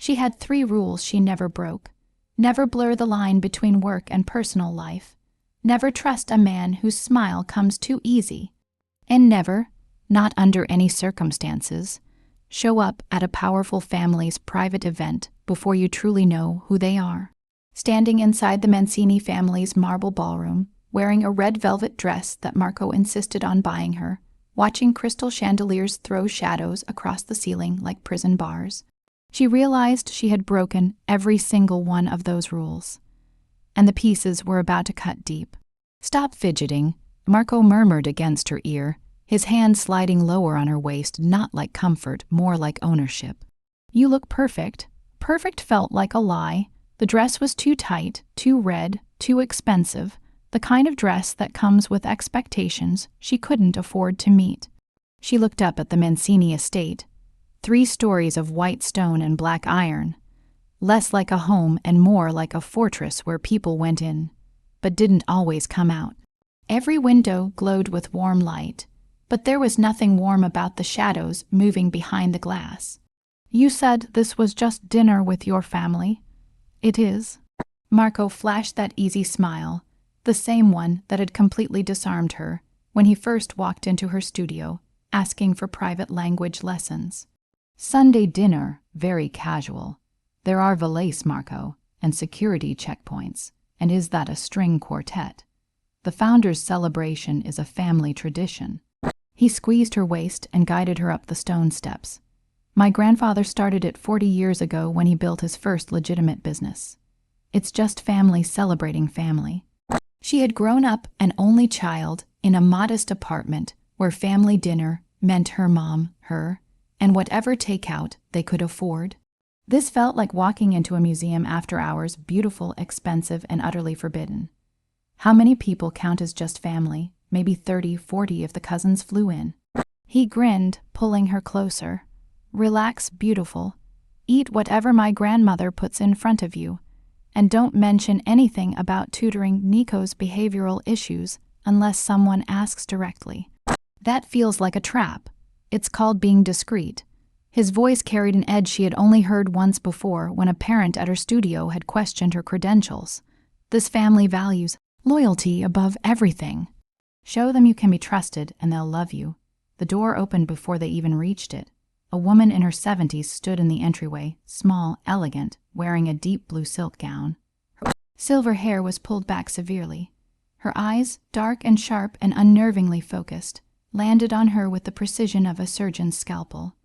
She had 3 rules she never broke. Never blur the line between work and personal life. Never trust a man whose smile comes too easy. And never, not under any circumstances, show up at a powerful family's private event before you truly know who they are. Standing inside the Mancini family's marble ballroom, wearing a red velvet dress that Marco insisted on buying her, watching crystal chandeliers throw shadows across the ceiling like prison bars, she realized she had broken every single one of those rules. And the pieces were about to cut deep. "Stop fidgeting," Marco murmured against her ear, his hand sliding lower on her waist, not like comfort, more like ownership. "You look perfect." Perfect felt like a lie. The dress was too tight, too red, too expensive, the kind of dress that comes with expectations she couldn't afford to meet. She looked up at the Mancini estate. 3 stories of white stone and black iron. Less like a home and more like a fortress where people went in, but didn't always come out. Every window glowed with warm light, but there was nothing warm about the shadows moving behind the glass. "You said this was just dinner with your family." "It is." Marco flashed that easy smile, the same one that had completely disarmed her when he first walked into her studio, asking for private language lessons. "Sunday dinner, very casual. There are valets, Marco, and security checkpoints, and is that a string quartet? The founder's celebration is a family tradition." He squeezed her waist and guided her up the stone steps. "My grandfather started it 40 years ago when he built his first legitimate business. It's just family celebrating family." She had grown up an only child in a modest apartment where family dinner meant her mom, her, and whatever takeout they could afford. This felt like walking into a museum after hours, beautiful, expensive, and utterly forbidden. How many people count as just family? Maybe 30, 40 if the cousins flew in. He grinned, pulling her closer. "Relax, beautiful. Eat whatever my grandmother puts in front of you. And don't mention anything about tutoring Nico's behavioral issues unless someone asks directly." That feels like a trap. It's called being discreet. His voice carried an edge she had only heard once before when a parent at her studio had questioned her credentials. This family values loyalty above everything. Show them you can be trusted and they'll love you. The door opened before they even reached it. A woman in her 70s stood in the entryway, small, elegant, wearing a deep blue silk gown. Her silver hair was pulled back severely. Her eyes, dark and sharp and unnervingly focused, landed on her with the precision of a surgeon's scalpel.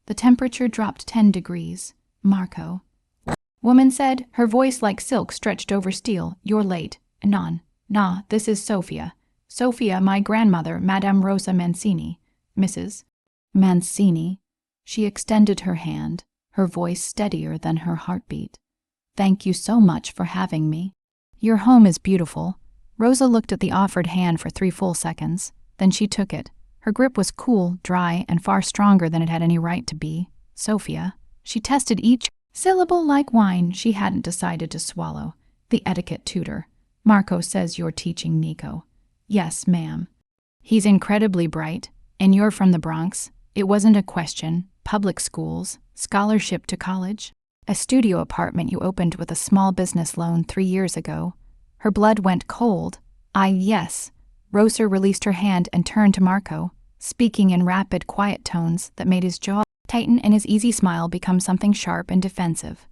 The temperature dropped 10 degrees. "Marco." Woman said, her voice like silk stretched over steel. "You're late." Nah, this is Sofia. Sofia, my grandmother, Madame Rosa Mancini. Mrs. Mancini." She extended her hand, her voice steadier than her heartbeat. "Thank you so much for having me. Your home is beautiful." Rosa looked at the offered hand for 3 full seconds. Then she took it. Her grip was cool, dry, and far stronger than it had any right to be. "Sofia." She tested each syllable like wine she hadn't decided to swallow. "The etiquette tutor. Marco says you're teaching Nico." "Yes, ma'am." "He's incredibly bright, and you're from the Bronx." It wasn't a question. Public schools, scholarship to college, a studio apartment you opened with a small business loan 3 years ago. Her blood went cold. Yes." Rosa released her hand and turned to Marco, speaking in rapid, quiet tones that made his jaw tighten and his easy smile become something sharp and defensive.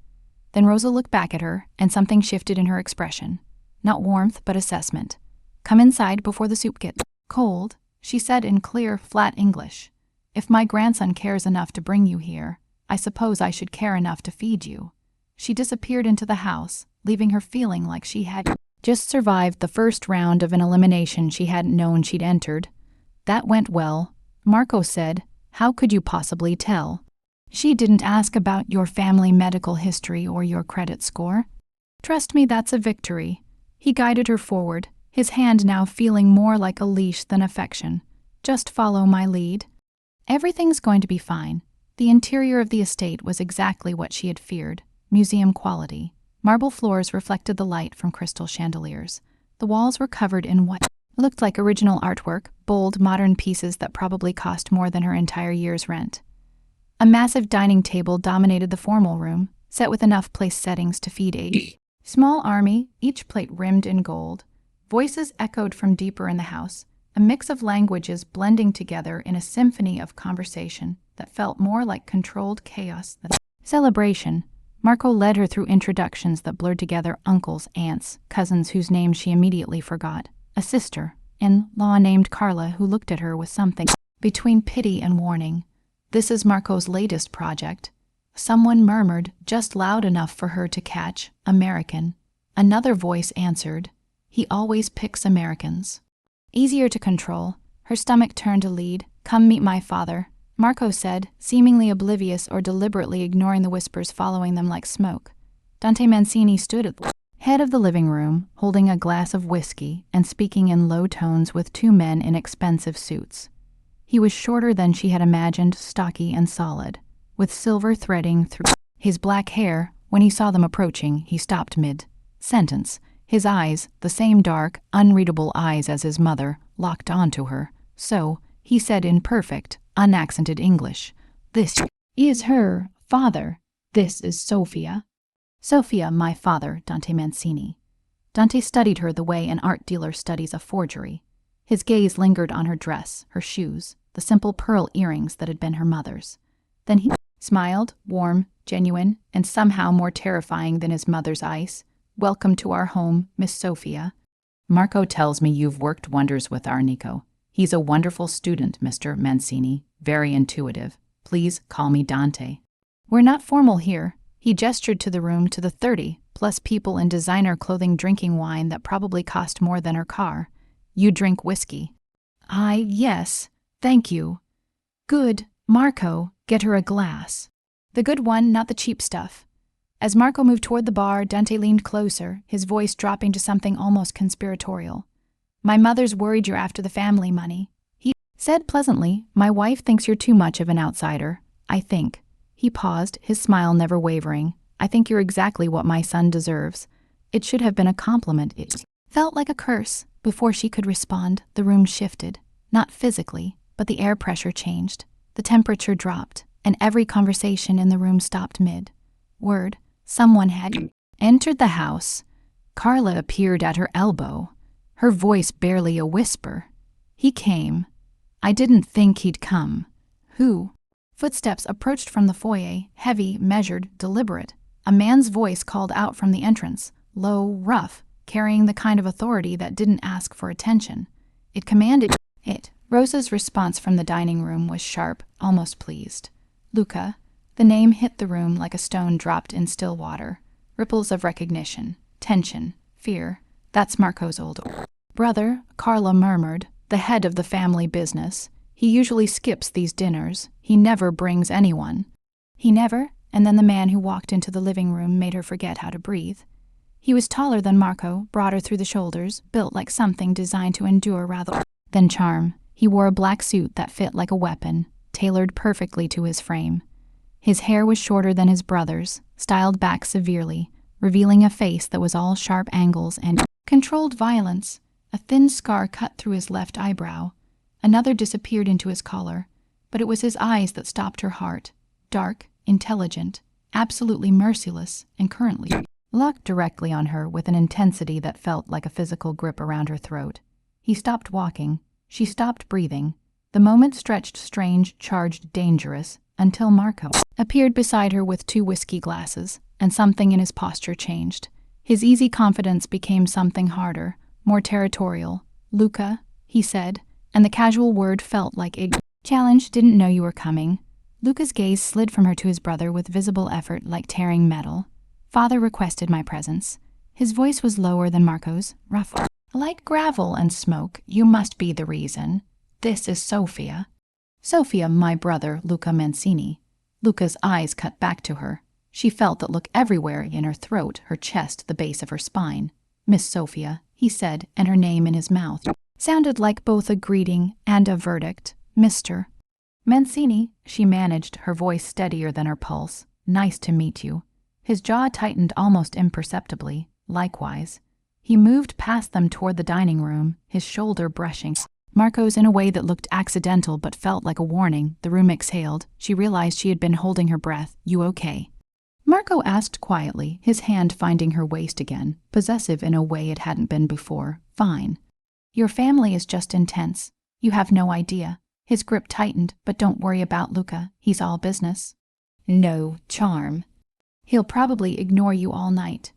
Then Rosa looked back at her, and something shifted in her expression. Not warmth, but assessment. "Come inside before the soup gets cold," she said in clear, flat English. "If my grandson cares enough to bring you here, I suppose I should care enough to feed you." She disappeared into the house, leaving her feeling like she had just survived the first round of an elimination she hadn't known she'd entered. "That went well," Marco said. "How could you possibly tell?" "She didn't ask about your family medical history or your credit score." "Trust me, that's a victory." He guided her forward, his hand now feeling more like a leash than affection. "Just follow my lead. Everything's going to be fine." The interior of the estate was exactly what she had feared, museum quality. Marble floors reflected the light from crystal chandeliers. The walls were covered in what looked like original artwork, bold, modern pieces that probably cost more than her entire year's rent. A massive dining table dominated the formal room, set with enough place settings to feed a small army, each plate rimmed in gold. Voices echoed from deeper in the house, a mix of languages blending together in a symphony of conversation that felt more like controlled chaos than celebration. Marco led her through introductions that blurred together uncles, aunts, cousins whose names she immediately forgot, a sister-in-law named Carla who looked at her with something between pity and warning. "This is Marco's latest project," someone murmured, just loud enough for her to catch. "American." Another voice answered, "He always picks Americans." Easier to control, her stomach turned to lead. "Come meet my father," Marco said, seemingly oblivious or deliberately ignoring the whispers following them like smoke. Dante Mancini stood at the head of the living room, holding a glass of whiskey and speaking in low tones with two men in expensive suits. He was shorter than she had imagined, stocky and solid, with silver threading through his black hair. When he saw them approaching, he stopped mid-sentence. His eyes, the same dark, unreadable eyes as his mother, locked onto her. "So," he said in perfect, unaccented English, "this is her father. This is Sofia." "Sofia, my father, Dante Mancini." Dante studied her the way an art dealer studies a forgery. His gaze lingered on her dress, her shoes, the simple pearl earrings that had been her mother's. Then he smiled, warm, genuine, and somehow more terrifying than his mother's ice. "Welcome to our home, Miss Sofia." "Marco tells me you've worked wonders with our Nico. He's a wonderful student, Mr. Mancini, very intuitive. Please call me Dante." "We're not formal here." He gestured to the room, to the 30+ people in designer clothing drinking wine that probably cost more than her car. "You drink whiskey." Yes, thank you." "Good, Marco, get her a glass. The good one, not the cheap stuff." As Marco moved toward the bar, Dante leaned closer, his voice dropping to something almost conspiratorial. "My mother's worried you're after the family money," he said pleasantly. "My wife thinks you're too much of an outsider. I think." He paused, his smile never wavering. "I think you're exactly what my son deserves." It should have been a compliment. It felt like a curse. Before she could respond, the room shifted. Not physically, but the air pressure changed. The temperature dropped, and every conversation in the room stopped mid-word. Someone had entered the house. Carla appeared at her elbow, her voice barely a whisper. "He came. I didn't think he'd come." "Who?" Footsteps approached from the foyer, heavy, measured, deliberate. A man's voice called out from the entrance, low, rough, carrying the kind of authority that didn't ask for attention. It commanded it. Rosa's response from the dining room was sharp, almost pleased. "Luca." The name hit the room like a stone dropped in still water. Ripples of recognition, tension, fear. "That's Marco's older brother," Carla murmured, "the head of the family business. He usually skips these dinners. He never brings anyone." "He never?" And then the man who walked into the living room made her forget how to breathe. He was taller than Marco, broader through the shoulders, built like something designed to endure rather than charm. He wore a black suit that fit like a weapon, tailored perfectly to his frame. His hair was shorter than his brother's, styled back severely, revealing a face that was all sharp angles and controlled violence. A thin scar cut through his left eyebrow. Another disappeared into his collar, but it was his eyes that stopped her heart. Dark, intelligent, absolutely merciless, and currently locked directly on her with an intensity that felt like a physical grip around her throat. He stopped walking. She stopped breathing. The moment stretched strange, charged, dangerous, until Marco appeared beside her with 2 whiskey glasses, and something in his posture changed. His easy confidence became something harder, more territorial. "Luca," he said, and the casual word felt like a challenge. "Didn't know you were coming." Luca's gaze slid from her to his brother with visible effort, like tearing metal. "Father requested my presence." His voice was lower than Marco's, rough, like gravel and smoke. "You must be the reason. This is Sofia." "Sofia, my brother, Luca Mancini." Luca's eyes cut back to her. She felt that look everywhere, in her throat, her chest, the base of her spine. "Miss Sofia," he said, and her name in his mouth sounded like both a greeting and a verdict. "Mr. Mancini," she managed, her voice steadier than her pulse. "Nice to meet you." His jaw tightened almost imperceptibly. Likewise. He moved past them toward the dining room, his shoulder brushing Marco's in a way that looked accidental but felt like a warning. The room exhaled. She realized she had been holding her breath. "You okay?" Marco asked quietly, his hand finding her waist again, possessive in a way it hadn't been before. Fine. Your family is just intense. You have no idea. His grip tightened, but don't worry about Luca. He's all business. No charm. He'll probably ignore you all night.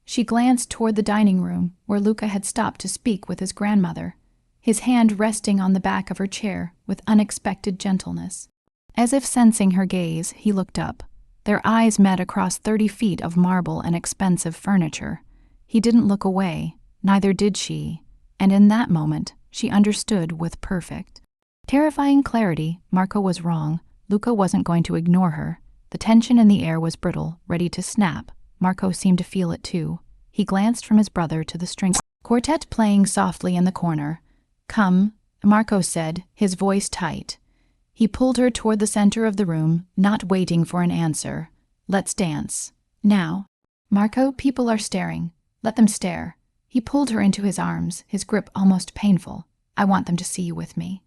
She glanced toward the dining room, where Luca had stopped to speak with his grandmother, his hand resting on the back of her chair with unexpected gentleness. As if sensing her gaze, he looked up. Their eyes met across 30 feet of marble and expensive furniture. He didn't look away, neither did she, and in that moment, she understood with perfect, terrifying clarity Marco was wrong. Luca wasn't going to ignore her. The tension in the air was brittle, ready to snap. Marco seemed to feel it too. He glanced from his brother to the string quartet playing softly in the corner. Come, Marco said, his voice tight. He pulled her toward the center of the room, not waiting for an answer. Let's dance. Now. Marco, people are staring. Let them stare. He pulled her into his arms, his grip almost painful. I want them to see you with me.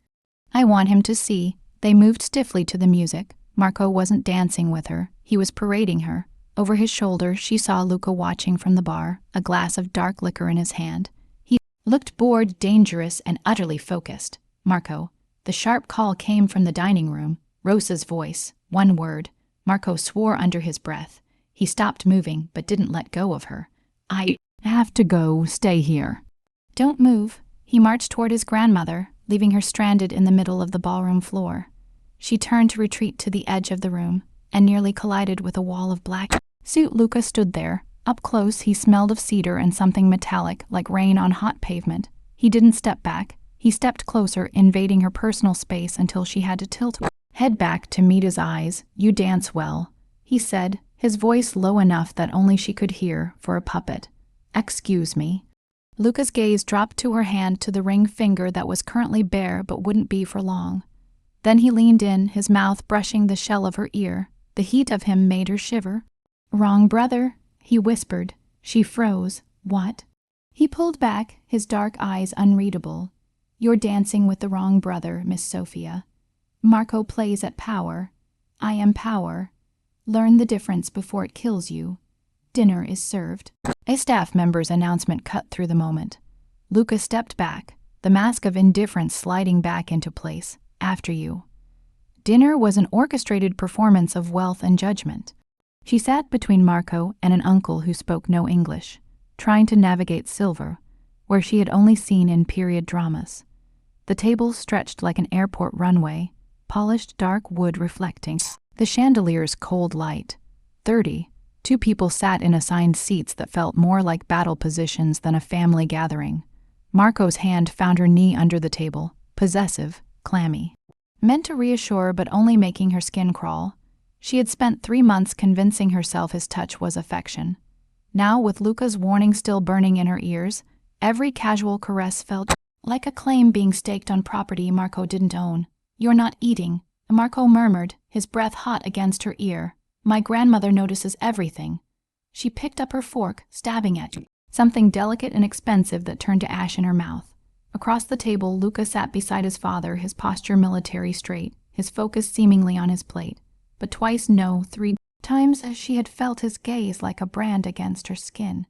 I want him to see. They moved stiffly to the music. Marco wasn't dancing with her. He was parading her. Over his shoulder, she saw Luca watching from the bar, a glass of dark liquor in his hand. He looked bored, dangerous, and utterly focused. Marco. The sharp call came from the dining room. Rosa's voice. One word. Marco swore under his breath. He stopped moving, but didn't let go of her. I have to go. Stay here. Don't move. He marched toward his grandmother, leaving her stranded in the middle of the ballroom floor. She turned to retreat to the edge of the room, and nearly collided with a wall of black suit. Luca stood there. Up close, he smelled of cedar and something metallic, like rain on hot pavement. He didn't step back. He stepped closer, invading her personal space until she had to tilt her head back to meet his eyes. You dance well, he said, his voice low enough that only she could hear for a puppet. Excuse me. Luca's gaze dropped to her hand, to the ring finger that was currently bare but wouldn't be for long. Then he leaned in, his mouth brushing the shell of her ear. The heat of him made her shiver. Wrong brother, he whispered. She froze. What? He pulled back, his dark eyes unreadable. You're dancing with the wrong brother, Miss Sophia. Marco plays at power. I am power. Learn the difference before it kills you. Dinner is served. A staff member's announcement cut through the moment. Luca stepped back, the mask of indifference sliding back into place. After you. Dinner was an orchestrated performance of wealth and judgment. She sat between Marco and an uncle who spoke no English, trying to navigate silver, where she had only seen in period dramas. The tables stretched like an airport runway, polished dark wood reflecting the chandelier's cold light. 2 people sat in assigned seats that felt more like battle positions than a family gathering. Marco's hand found her knee under the table, possessive, clammy. Meant to reassure but only making her skin crawl. She had spent 3 months convincing herself his touch was affection. Now, with Luca's warning still burning in her ears, every casual caress felt like a claim being staked on property Marco didn't own. You're not eating, Marco murmured, his breath hot against her ear. My grandmother notices everything. She picked up her fork, stabbing at something delicate and expensive that turned to ash in her mouth. Across the table, Luca sat beside his father, his posture military straight, his focus seemingly on his plate. But twice no, 3 times as she had felt his gaze like a brand against her skin.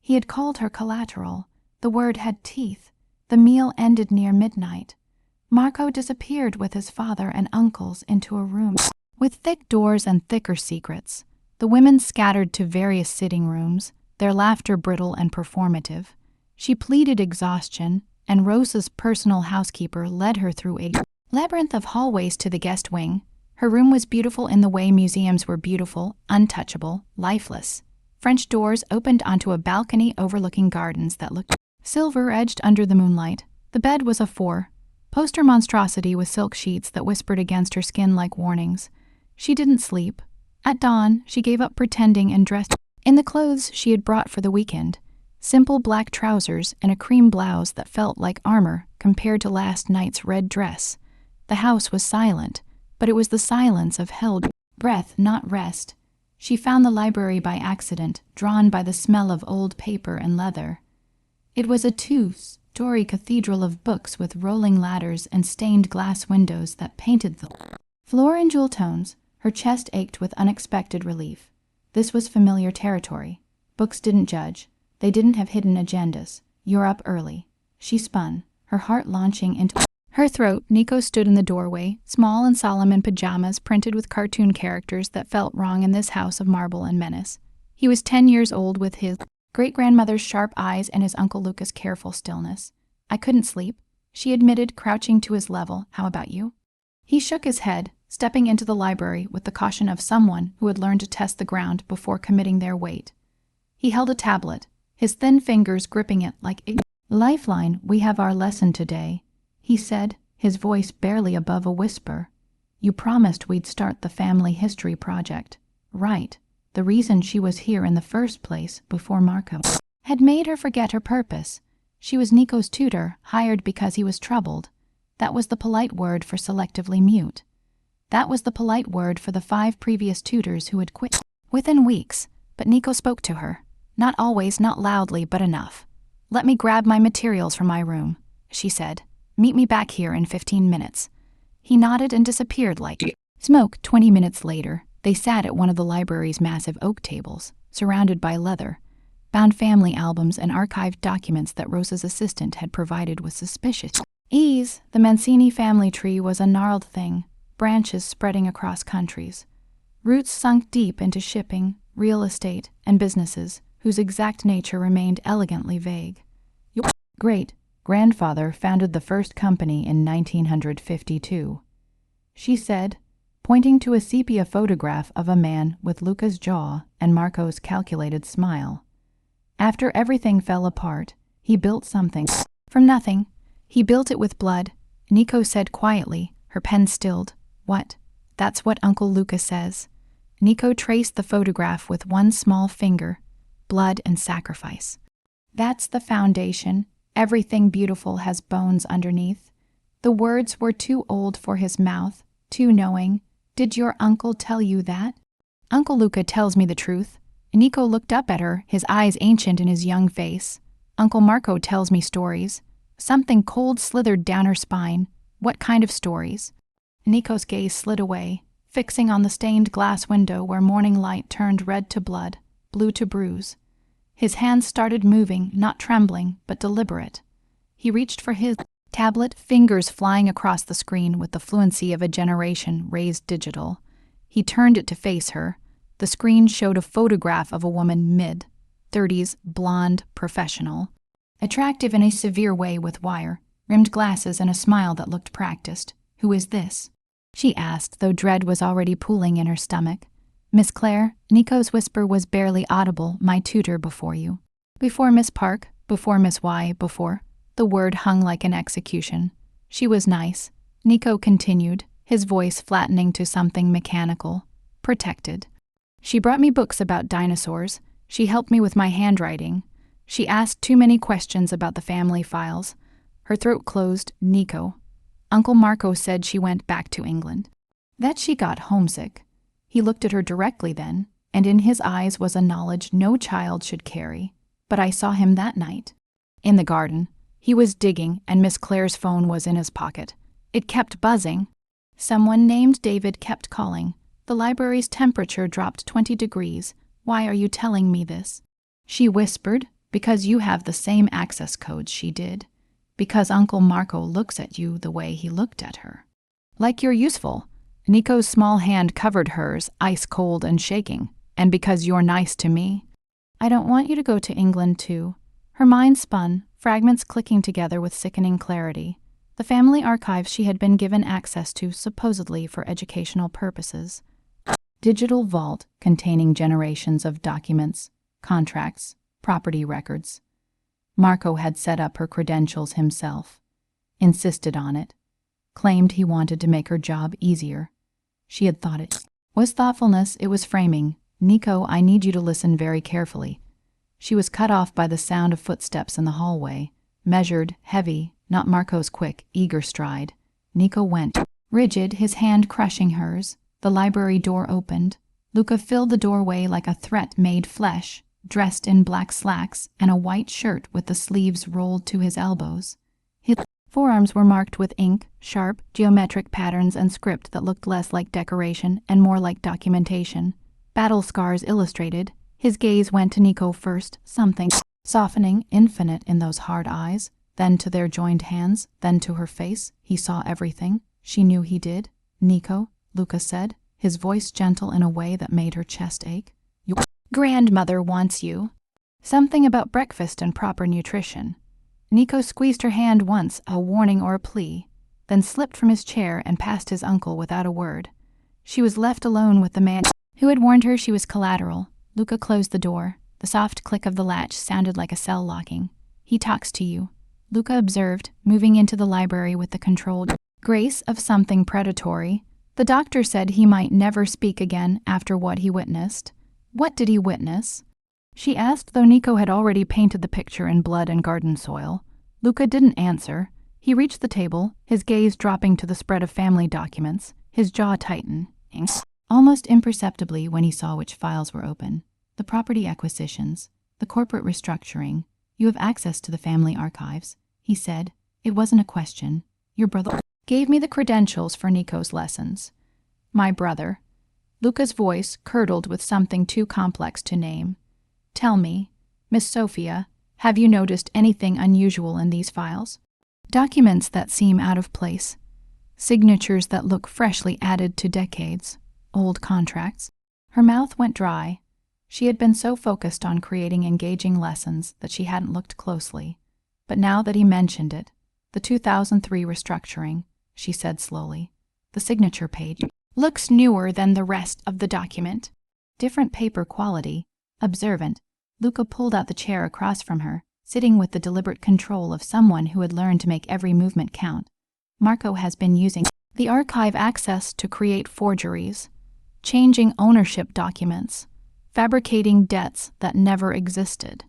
He had called her collateral. The word had teeth. The meal ended near midnight. Marco disappeared with his father and uncles into a room with thick doors and thicker secrets. The women scattered to various sitting rooms, their laughter brittle and performative. She pleaded exhaustion, and Rosa's personal housekeeper led her through a labyrinth of hallways to the guest wing. Her room was beautiful in the way museums were beautiful, untouchable, lifeless. French doors opened onto a balcony overlooking gardens that looked silver-edged under the moonlight. The bed was a 4-poster monstrosity with silk sheets that whispered against her skin like warnings. She didn't sleep. At dawn, she gave up pretending and dressed in the clothes she had brought for the weekend. Simple black trousers and a cream blouse that felt like armor compared to last night's red dress. The house was silent, but it was the silence of held breath, not rest. She found the library by accident, drawn by the smell of old paper and leather. It was a 2-story cathedral of books with rolling ladders and stained glass windows that painted the floor in jewel tones. Her chest ached with unexpected relief. This was familiar territory. Books didn't judge. They didn't have hidden agendas. You're up early. She spun, her heart launching into her throat. Nico stood in the doorway, small and solemn in pajamas printed with cartoon characters that felt wrong in this house of marble and menace. He was 10 years old with his great-grandmother's sharp eyes and his Uncle Lucas' careful stillness. I couldn't sleep, she admitted, crouching to his level. How about you? He shook his head, stepping into the library with the caution of someone who had learned to test the ground before committing their weight. He held a tablet, his thin fingers gripping it like a lifeline. We have our lesson today, he said, his voice barely above a whisper. You promised we'd start the family history project. Right. The reason she was here in the first place before Marco had made her forget her purpose. She was Nico's tutor, hired because he was troubled. That was the polite word for selectively mute. That was the polite word for the 5 previous tutors who had quit within weeks. But Nico spoke to her. Not always, not loudly, but enough. Let me grab my materials from my room, she said. Meet me back here in 15 minutes. He nodded and disappeared like smoke. 20 minutes later, they sat at one of the library's massive oak tables, surrounded by leather, bound family albums and archived documents that Rosa's assistant had provided with suspicious ease. The Mancini family tree was a gnarled thing, branches spreading across countries. Roots sunk deep into shipping, real estate, and businesses whose exact nature remained elegantly vague. Your great-grandfather founded the first company in 1952, she said, pointing to a sepia photograph of a man with Luca's jaw and Marco's calculated smile. After everything fell apart, he built something from nothing. He built it with blood, Nico said quietly, her pen stilled. What? That's what Uncle Luca says. Nico traced the photograph with one small finger. Blood and sacrifice. That's the foundation. Everything beautiful has bones underneath. The words were too old for his mouth, too knowing. Did your uncle tell you that? Uncle Luca tells me the truth. Nico looked up at her, his eyes ancient in his young face. Uncle Marco tells me stories. Something cold slithered down her spine. What kind of stories? Nico's gaze slid away, fixing on the stained glass window where morning light turned red to blood, blue to bruise. His hands started moving, not trembling, but deliberate. He reached for his tablet, fingers flying across the screen with the fluency of a generation raised digital. He turned it to face her. The screen showed a photograph of a woman mid-30s, blonde, professional. Attractive in a severe way with wire-rimmed glasses and a smile that looked practiced. Who is this? She asked, though dread was already pooling in her stomach. Miss Clare, Nico's whisper was barely audible, my tutor before you. Before Miss Park, before Miss Y, before. The word hung like an execution. She was nice, Nico continued, his voice flattening to something mechanical. Protected. She brought me books about dinosaurs. She helped me with my handwriting. She asked too many questions about the family files. Her throat closed. Nico. Uncle Marco said she went back to England. That she got homesick. He looked at her directly then, and in his eyes was a knowledge no child should carry. But I saw him that night. In the garden. He was digging, and Miss Clare's phone was in his pocket. It kept buzzing. Someone named David kept calling. The library's temperature dropped 20 degrees. Why are you telling me this? She whispered, because you have the same access codes she did. Because Uncle Marco looks at you the way he looked at her. Like you're useful. Nico's small hand covered hers, ice cold and shaking. And because you're nice to me. I don't want you to go to England too. Her mind spun, fragments clicking together with sickening clarity. The family archives she had been given access to supposedly for educational purposes. Digital vault containing generations of documents, contracts, property records. Marco had set up her credentials himself, insisted on it, claimed he wanted to make her job easier. She had thought it was thoughtfulness, it was framing. Nico, I need you to listen very carefully. She was cut off by the sound of footsteps in the hallway, measured, heavy, not Marco's quick, eager stride. Nico went, rigid, his hand crushing hers. The library door opened. Luca filled the doorway like a threat made flesh, dressed in black slacks and a white shirt with the sleeves rolled to his elbows. His forearms were marked with ink, sharp, geometric patterns and script that looked less like decoration and more like documentation. Battle Scars Illustrated. His gaze went to Nico first, something softening, infinite in those hard eyes, then to their joined hands, then to her face. He saw everything. She knew he did. Nico, Luca said, his voice gentle in a way that made her chest ache. Your grandmother wants you. Something about breakfast and proper nutrition. Nico squeezed her hand once, a warning or a plea, then slipped from his chair and passed his uncle without a word. She was left alone with the man who had warned her she was collateral. Luca closed the door. The soft click of the latch sounded like a cell locking. He talks to you, Luca observed, moving into the library with the controlled grace of something predatory. The doctor said he might never speak again after what he witnessed. What did he witness? She asked, though Nico had already painted the picture in blood and garden soil. Luca didn't answer. He reached the table, his gaze dropping to the spread of family documents, his jaw tightened, almost imperceptibly when he saw which files were open. The property acquisitions, the corporate restructuring. You have access to the family archives, he said. It wasn't a question. Your brother gave me the credentials for Nico's lessons. My brother. Luca's voice curdled with something too complex to name. Tell me, Miss Sophia, have you noticed anything unusual in these files? Documents that seem out of place. Signatures that look freshly added to decades. Old contracts. Her mouth went dry. She had been so focused on creating engaging lessons that she hadn't looked closely. But now that he mentioned it, the 2003 restructuring, she said slowly, the signature page looks newer than the rest of the document. Different paper quality. Observant, Luca pulled out the chair across from her, sitting with the deliberate control of someone who had learned to make every movement count. Marco has been using the archive access to create forgeries, changing ownership documents, fabricating debts that never existed,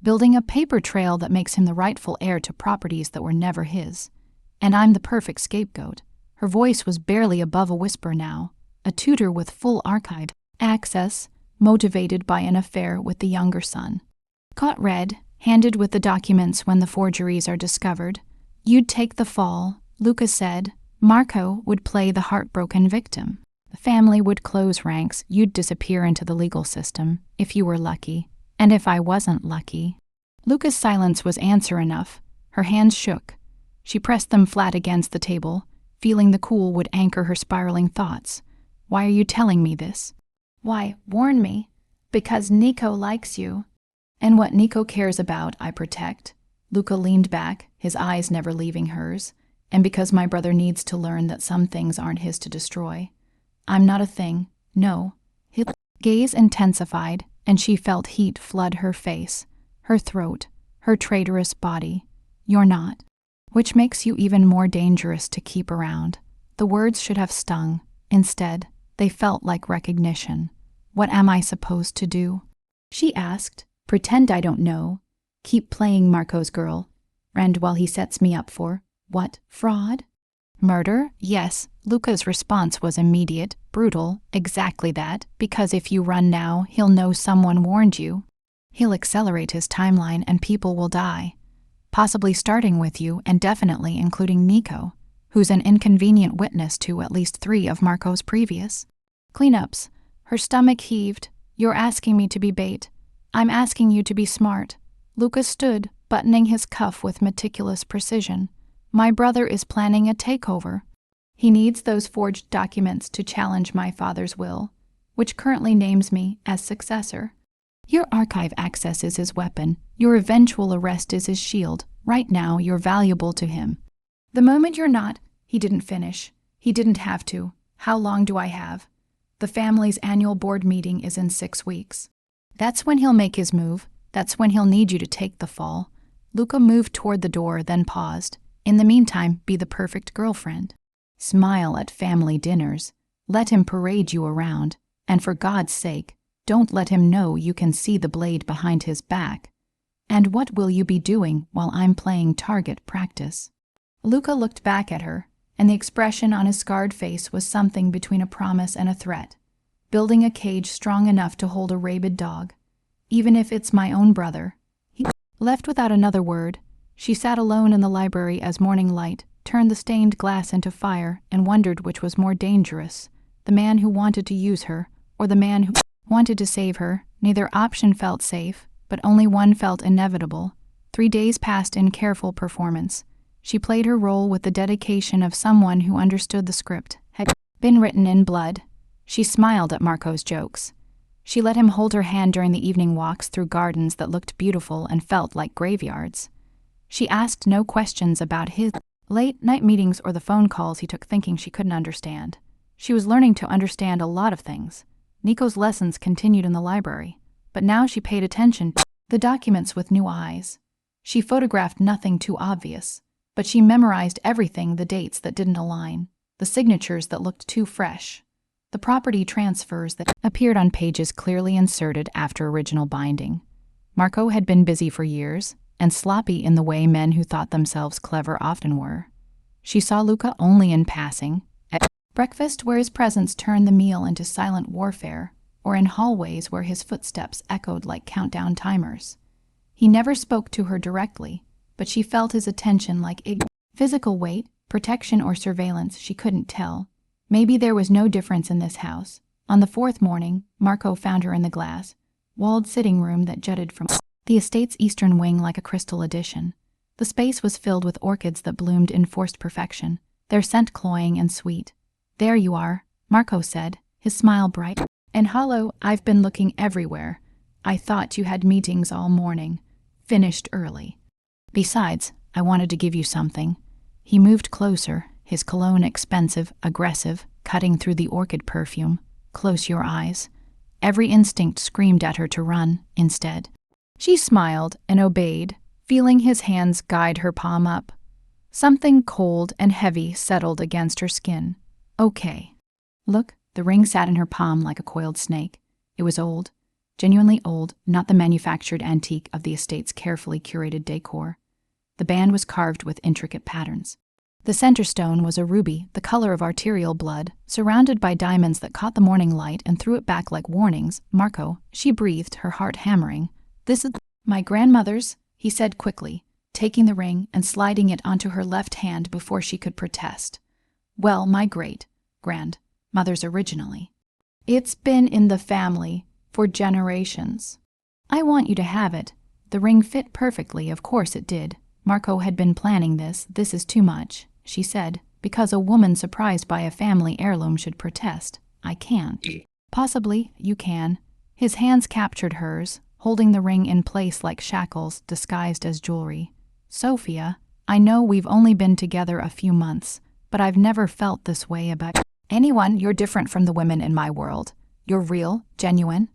building a paper trail that makes him the rightful heir to properties that were never his. And I'm the perfect scapegoat. Her voice was barely above a whisper now, a tutor with full archive access, motivated by an affair with the younger son. Caught red, handed with the documents when the forgeries are discovered. You'd take the fall, Luca said. Marco would play the heartbroken victim. The family would close ranks. You'd disappear into the legal system, if you were lucky. And if I wasn't lucky. Luca's silence was answer enough. Her hands shook. She pressed them flat against the table, feeling the cool would anchor her spiraling thoughts. Why are you telling me this? Why, warn me. Because Nico likes you. And what Nico cares about, I protect. Luca leaned back, his eyes never leaving hers. And because my brother needs to learn that some things aren't his to destroy. I'm not a thing, no. His gaze intensified, and she felt heat flood her face, her throat, her traitorous body. You're not. Which makes you even more dangerous to keep around. The words should have stung. Instead, they felt like recognition. What am I supposed to do? She asked. Pretend I don't know. Keep playing Marco's girl. And while he sets me up for, what, fraud? Murder? Yes. Luca's response was immediate, brutal, exactly that, because if you run now, he'll know someone warned you. He'll accelerate his timeline and people will die. Possibly starting with you and definitely including Nico, who's an inconvenient witness to at least 3 of Marco's previous cleanups. Her stomach heaved. You're asking me to be bait. I'm asking you to be smart. Luca stood, buttoning his cuff with meticulous precision. My brother is planning a takeover. He needs those forged documents to challenge my father's will, which currently names me as successor. Your archive access is his weapon. Your eventual arrest is his shield. Right now, you're valuable to him. The moment you're not, he didn't finish. He didn't have to. How long do I have? The family's annual board meeting is in 6 weeks. That's when he'll make his move. That's when he'll need you to take the fall. Luca moved toward the door, then paused. In the meantime, be the perfect girlfriend. Smile at family dinners. Let him parade you around. And for God's sake, don't let him know you can see the blade behind his back. And what will you be doing while I'm playing target practice? Luca looked back at her, and the expression on his scarred face was something between a promise and a threat. Building a cage strong enough to hold a rabid dog. Even if it's my own brother. He left without another word. She sat alone in the library as morning light turned the stained glass into fire and wondered which was more dangerous, the man who wanted to use her or the man who wanted to save her. Neither option felt safe, but only one felt inevitable. 3 days passed in careful performance. She played her role with the dedication of someone who understood the script had been written in blood. She smiled at Marco's jokes. She let him hold her hand during the evening walks through gardens that looked beautiful and felt like graveyards. She asked no questions about his late-night meetings or the phone calls he took thinking she couldn't understand. She was learning to understand a lot of things. Nico's lessons continued in the library, but now she paid attention to the documents with new eyes. She photographed nothing too obvious, but she memorized everything, the dates that didn't align, the signatures that looked too fresh, the property transfers that appeared on pages clearly inserted after original binding. Marco had been busy for years, and sloppy in the way men who thought themselves clever often were. She saw Luca only in passing, at breakfast where his presence turned the meal into silent warfare, or in hallways where his footsteps echoed like countdown timers. He never spoke to her directly, but she felt his attention like physical weight, protection or surveillance, she couldn't tell. Maybe there was no difference in this house. On the 4th morning, Marco found her in the glass-walled sitting room that jutted from the estate's eastern wing like a crystal addition. The space was filled with orchids that bloomed in forced perfection, their scent cloying and sweet. "There you are," Marco said, his smile bright and hollow. "I've been looking everywhere. I thought you had meetings all morning. Finished early. Besides, I wanted to give you something." He moved closer, his cologne expensive, aggressive, cutting through the orchid perfume. "Close your eyes." Every instinct screamed at her to run. Instead, she smiled and obeyed, feeling his hands guide her palm up. Something cold and heavy settled against her skin. "Okay." "Look." The ring sat in her palm like a coiled snake. It was old, genuinely old, not the manufactured antique of the estate's carefully curated decor. The band was carved with intricate patterns. The center stone was a ruby, the color of arterial blood, surrounded by diamonds that caught the morning light and threw it back like warnings. "Marco," she breathed, her heart hammering. "This is my grandmother's," he said quickly, taking the ring and sliding it onto her left hand before she could protest. "Well, my great-grandmother's originally. It's been in the family for generations. I want you to have it." The ring fit perfectly, of course it did. Marco had been planning this. "This is too much," she said, "because a woman surprised by a family heirloom should protest. I can't." "Possibly, you can." His hands captured hers, holding the ring in place like shackles disguised as jewelry. "Sophia, I know we've only been together a few months, but I've never felt this way about anyone. You're different from the women in my world. You're real, genuine.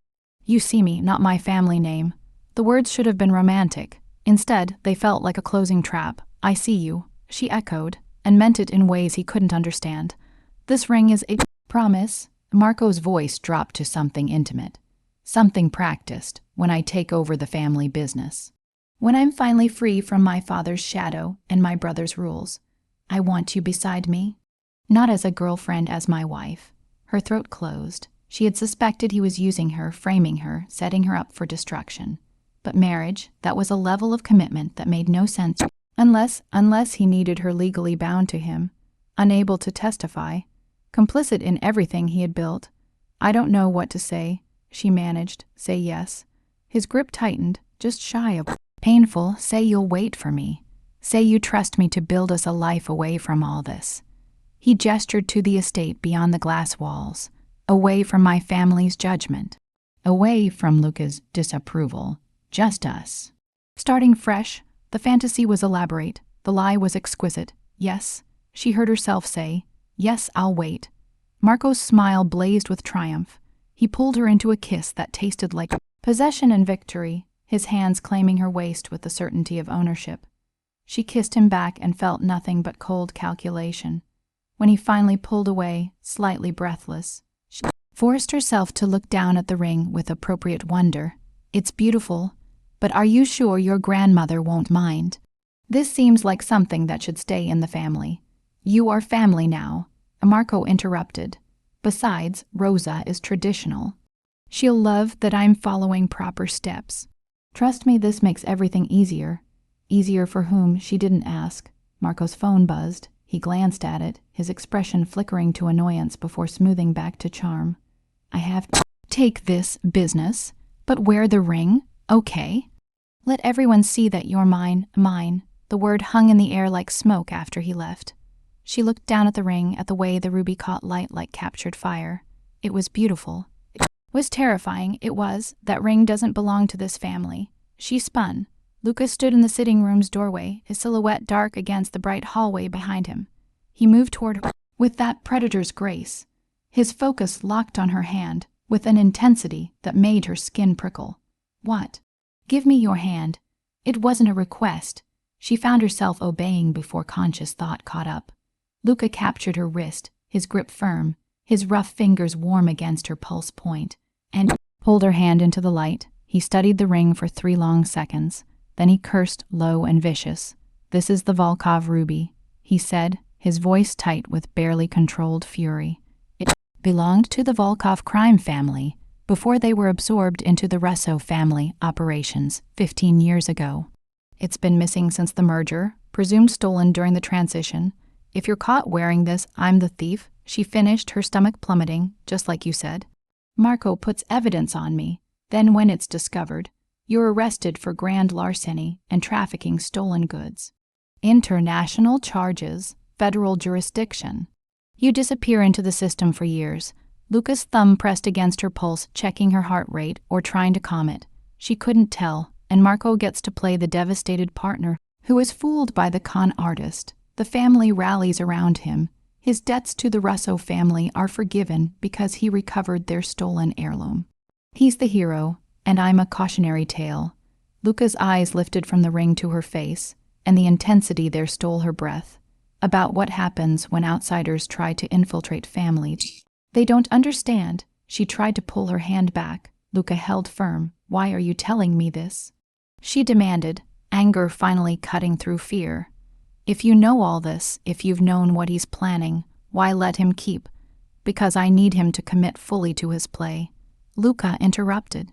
You see me, not my family name." The words should have been romantic. Instead, they felt like a closing trap. "I see you," she echoed, and meant it in ways he couldn't understand. "This ring is a promise." Marco's voice dropped to something intimate. "Something practiced when I take over the family business. When I'm finally free from my father's shadow and my brother's rules. I want you beside me. Not as a girlfriend, as my wife." Her throat closed. She had suspected he was using her, framing her, setting her up for destruction. But marriage, that was a level of commitment that made no sense unless he needed her legally bound to him, unable to testify, complicit in everything he had built. "I don't know what to say," she managed. "Say yes." His grip tightened, just shy of painful. "Say you'll wait for me. Say you trust me to build us a life away from all this." He gestured to the estate beyond the glass walls, away from my family's judgment, away from Luca's disapproval. Just us. Starting fresh, the fantasy was elaborate, the lie was exquisite. "Yes," she heard herself say. "Yes, I'll wait." Marco's smile blazed with triumph. He pulled her into a kiss that tasted like possession and victory, his hands claiming her waist with the certainty of ownership. She kissed him back and felt nothing but cold calculation. When he finally pulled away, slightly breathless, she forced herself to look down at the ring with appropriate wonder. "It's beautiful, but are you sure your grandmother won't mind? This seems like something that should stay in the family." "You are family now," Marco interrupted. "Besides, Rosa is traditional. She'll love that I'm following proper steps. Trust me, this makes everything easier." Easier for whom, she didn't ask. Marco's phone buzzed. He glanced at it, his expression flickering to annoyance before smoothing back to charm. "I have Take this business, but wear the ring, okay? Let everyone see that you're mine, mine. The word hung in the air like smoke after he left. She looked down at the ring, at the way the ruby caught light like captured fire. It was beautiful. It was terrifying. It was. That ring doesn't belong to this family. She spun. Lucas stood in the sitting room's doorway, his silhouette dark against the bright hallway behind him. He moved toward her with that predator's grace, his focus locked on her hand with an intensity that made her skin prickle. What? Give me your hand. It wasn't a request. She found herself obeying before conscious thought caught up. Luca captured her wrist, his grip firm, his rough fingers warm against her pulse point, and pulled her hand into the light. He studied the ring for 3 long seconds. Then he cursed low and vicious. "This is the Volkov ruby," he said, his voice tight with barely controlled fury. It belonged to the Volkov crime family before they were absorbed into the Russo family operations 15 years ago. It's been missing since the merger, presumed stolen during the transition. If you're caught wearing this, I'm the thief, she finished, her stomach plummeting, just like you said. Marco puts evidence on me. Then when it's discovered, you're arrested for grand larceny and trafficking stolen goods. International charges, federal jurisdiction. You disappear into the system for years. Luca's thumb pressed against her pulse, checking her heart rate or trying to calm it. She couldn't tell, and Marco gets to play the devastated partner who is fooled by the con artist. The family rallies around him. His debts to the Russo family are forgiven because he recovered their stolen heirloom. He's the hero, and I'm a cautionary tale. Luca's eyes lifted from the ring to her face, and the intensity there stole her breath. About what happens when outsiders try to infiltrate families. They don't understand. She tried to pull her hand back. Luca held firm. "Why are you telling me this?" she demanded, anger finally cutting through fear. "If you know all this, if you've known what he's planning, why let him keep?" "Because I need him to commit fully to his play." Luca interrupted.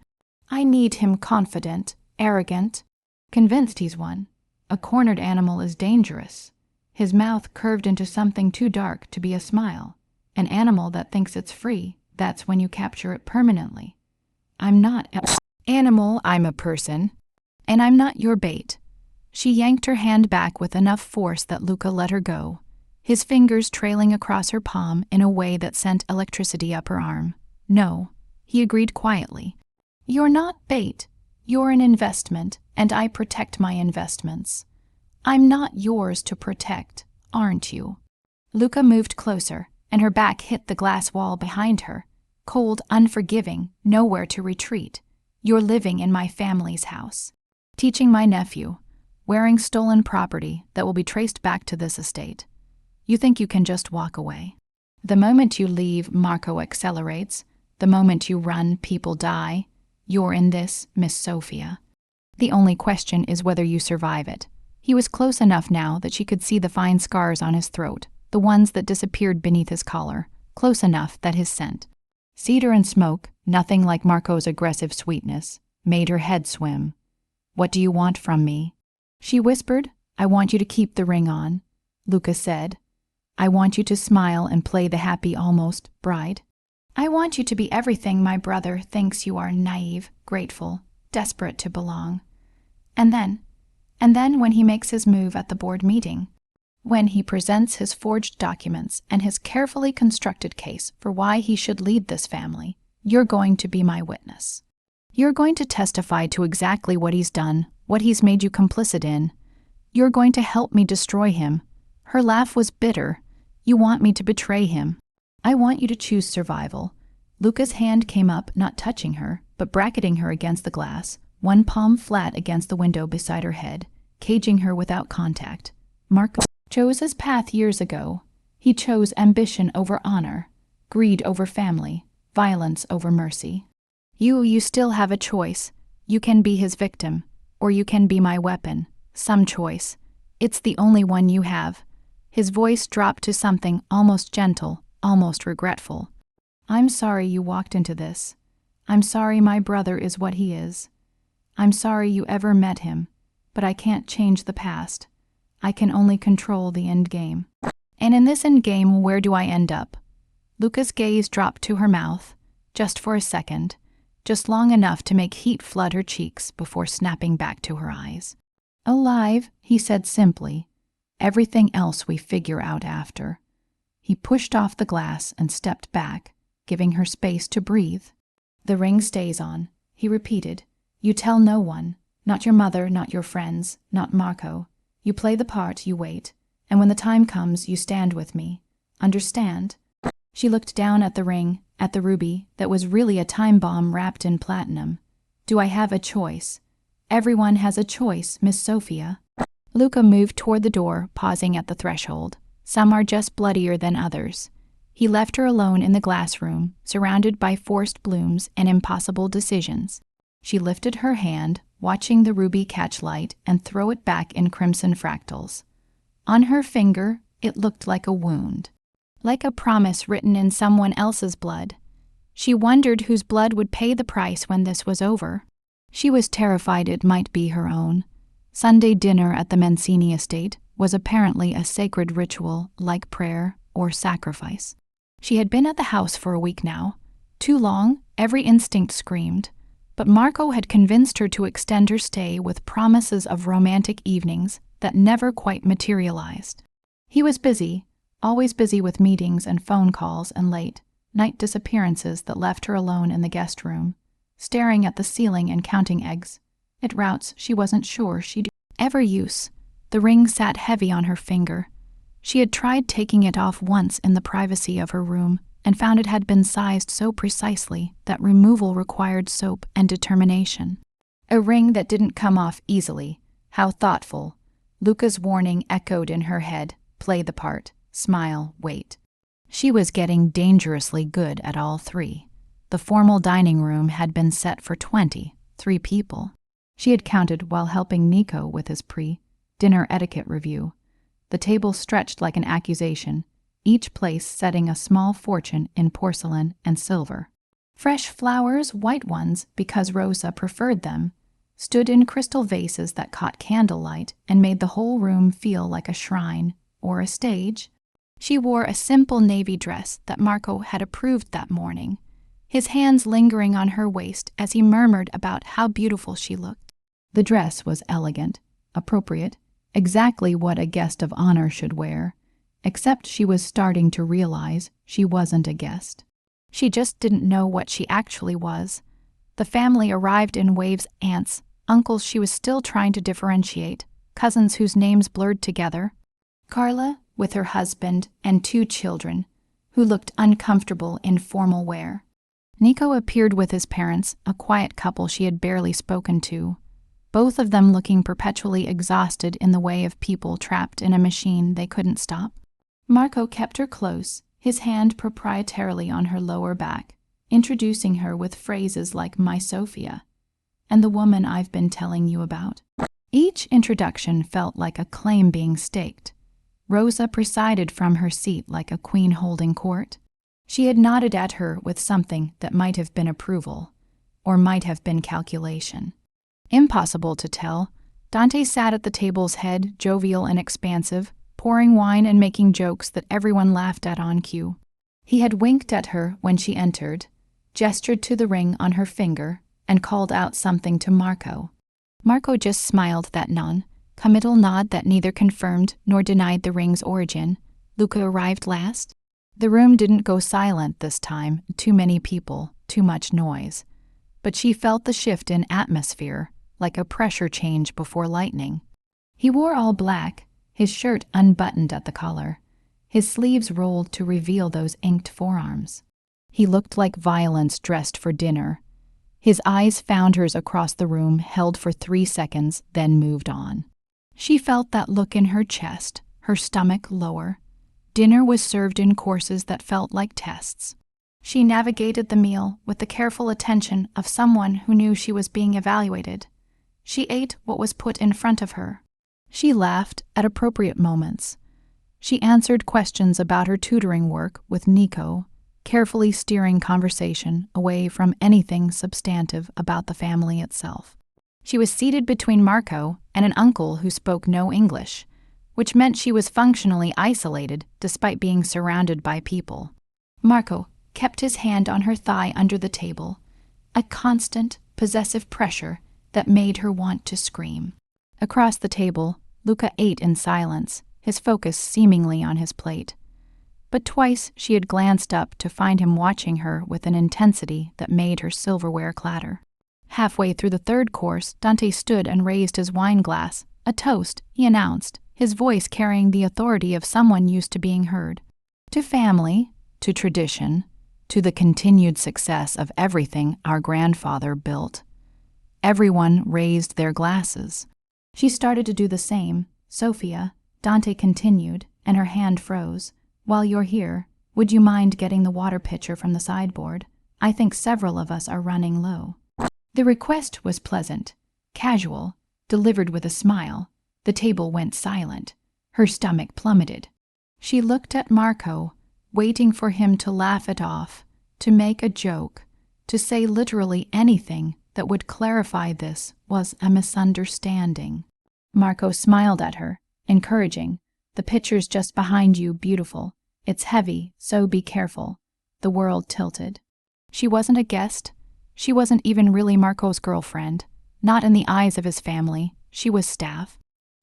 "I need him confident, arrogant, convinced he's won. A cornered animal is dangerous." His mouth curved into something too dark to be a smile. "An animal that thinks it's free, that's when you capture it permanently." "I'm not an animal, I'm a person. And I'm not your bait." She yanked her hand back with enough force that Luca let her go, his fingers trailing across her palm in a way that sent electricity up her arm. "No," he agreed quietly. "You're not bait. You're an investment, and I protect my investments. I'm not yours to protect, aren't you?" Luca moved closer, and her back hit the glass wall behind her. Cold, unforgiving, nowhere to retreat. "You're living in my family's house, teaching my nephew, wearing stolen property that will be traced back to this estate. You think you can just walk away. The moment you leave, Marco accelerates. The moment you run, people die. You're in this, Miss Sophia. The only question is whether you survive it." He was close enough now that she could see the fine scars on his throat, the ones that disappeared beneath his collar, close enough that his scent, cedar and smoke, nothing like Marco's aggressive sweetness, made her head swim. "What do you want from me?" She whispered. "I want you to keep the ring on," Luca said. "I want you to smile and play the happy almost bride. I want you to be everything my brother thinks you are: naive, grateful, desperate to belong. And then when he makes his move at the board meeting, when he presents his forged documents and his carefully constructed case for why he should lead this family, you're going to be my witness. You're going to testify to exactly what he's done, what he's made you complicit in. You're going to help me destroy him." Her laugh was bitter. "You want me to betray him. I want you to choose survival." Luca's hand came up, not touching her, but bracketing her against the glass, one palm flat against the window beside her head, caging her without contact. Marco chose his path years ago. He chose ambition over honor, greed over family, violence over mercy. You still have a choice. You can be his victim, or you can be my weapon. Some choice. It's the only one you have. His voice dropped to something almost gentle, almost regretful. "I'm sorry you walked into this. I'm sorry my brother is what he is. I'm sorry you ever met him, but I can't change the past. I can only control the end game. And in this end game, where do I end up?" Luca's gaze dropped to her mouth. just for a second, just long enough to make heat flood her cheeks before snapping back to her eyes. "Alive," he said simply. "Everything else we figure out after." He pushed off the glass and stepped back, giving her space to breathe. "The ring stays on," he repeated. "You tell no one, not your mother, not your friends, not Marco. You play the part, you wait, and when the time comes, you stand with me. Understand?" She looked down at the ring, at the ruby that was really a time bomb wrapped in platinum. "Do I have a choice?" "Everyone has a choice, Miss Sophia." Luca moved toward the door, pausing at the threshold. "Some are just bloodier than others." He left her alone in the glass room, surrounded by forced blooms and impossible decisions. She lifted her hand, watching the ruby catch light and throw it back in crimson fractals. On her finger, it looked like a wound, like a promise written in someone else's blood. She wondered whose blood would pay the price when this was over. She was terrified it might be her own. Sunday dinner at the Mancini estate was apparently a sacred ritual like prayer or sacrifice. She had been at the house for a week now. Too long, every instinct screamed. But Marco had convinced her to extend her stay with promises of romantic evenings that never quite materialized. He was busy, always busy with meetings and phone calls and late-night disappearances that left her alone in the guest room, staring at the ceiling and counting eggs, at routes she wasn't sure she'd ever use. The ring sat heavy on her finger. She had tried taking it off once in the privacy of her room and found it had been sized so precisely that removal required soap and determination. A ring that didn't come off easily. How thoughtful. Luca's warning echoed in her head. Play the part. Smile, wait. She was getting dangerously good at all three. The formal dining room had been set for 23 people. She had counted while helping Nico with his pre-dinner etiquette review. The table stretched like an accusation, each place setting a small fortune in porcelain and silver. Fresh flowers, white ones because Rosa preferred them, stood in crystal vases that caught candlelight and made the whole room feel like a shrine or a stage. She wore a simple navy dress that Marco had approved that morning, his hands lingering on her waist as he murmured about how beautiful she looked. The dress was elegant, appropriate, exactly what a guest of honor should wear, except she was starting to realize she wasn't a guest. She just didn't know what she actually was. The family arrived in waves: aunts, uncles she was still trying to differentiate, cousins whose names blurred together. Carla, with her husband and 2 children, who looked uncomfortable in formal wear. Nico appeared with his parents, a quiet couple she had barely spoken to, both of them looking perpetually exhausted in the way of people trapped in a machine they couldn't stop. Marco kept her close, his hand proprietarily on her lower back, introducing her with phrases like "My Sophia," and "the woman I've been telling you about." Each introduction felt like a claim being staked. Rosa presided from her seat like a queen holding court. She had nodded at her with something that might have been approval, or might have been calculation. Impossible to tell. Dante sat at the table's head, jovial and expansive, pouring wine and making jokes that everyone laughed at on cue. He had winked at her when she entered, gestured to the ring on her finger, and called out something to Marco. Marco just smiled that non-committal nod that neither confirmed nor denied the ring's origin. Luca arrived last. The room didn't go silent this time, too many people, too much noise. But she felt the shift in atmosphere, like a pressure change before lightning. He wore all black, his shirt unbuttoned at the collar, his sleeves rolled to reveal those inked forearms. He looked like violence dressed for dinner. His eyes found hers across the room, held for 3 seconds, then moved on. She felt that look in her chest, her stomach lower. Dinner was served in courses that felt like tests. She navigated the meal with the careful attention of someone who knew she was being evaluated. She ate what was put in front of her. She laughed at appropriate moments. She answered questions about her tutoring work with Nico, carefully steering conversation away from anything substantive about the family itself. She was seated between Marco and an uncle who spoke no English, which meant she was functionally isolated despite being surrounded by people. "Marco, kept his hand on her thigh under the table, a constant, possessive pressure that made her want to scream. Across the table, Luca ate in silence, his focus seemingly on his plate. But twice she had glanced up to find him watching her with an intensity that made her silverware clatter. Halfway through the third course, Dante stood and raised his wine glass. A toast, he announced, his voice carrying the authority of someone used to being heard. To family, to tradition, to the continued success of everything our grandfather built. Everyone raised their glasses. She started to do the same. Sophia, Dante continued, and her hand froze. While you're here, would you mind getting the water pitcher from the sideboard? I think several of us are running low. The request was pleasant, casual, delivered with a smile. The table went silent. Her stomach plummeted. She looked at Marco, waiting for him to laugh it off, to make a joke, to say literally anything that would clarify this was a misunderstanding. Marco smiled at her, encouraging. The pitcher's just behind you, beautiful. It's heavy, so be careful. The world tilted. She wasn't a guest. She wasn't even really Marco's girlfriend. Not in the eyes of his family. She was staff.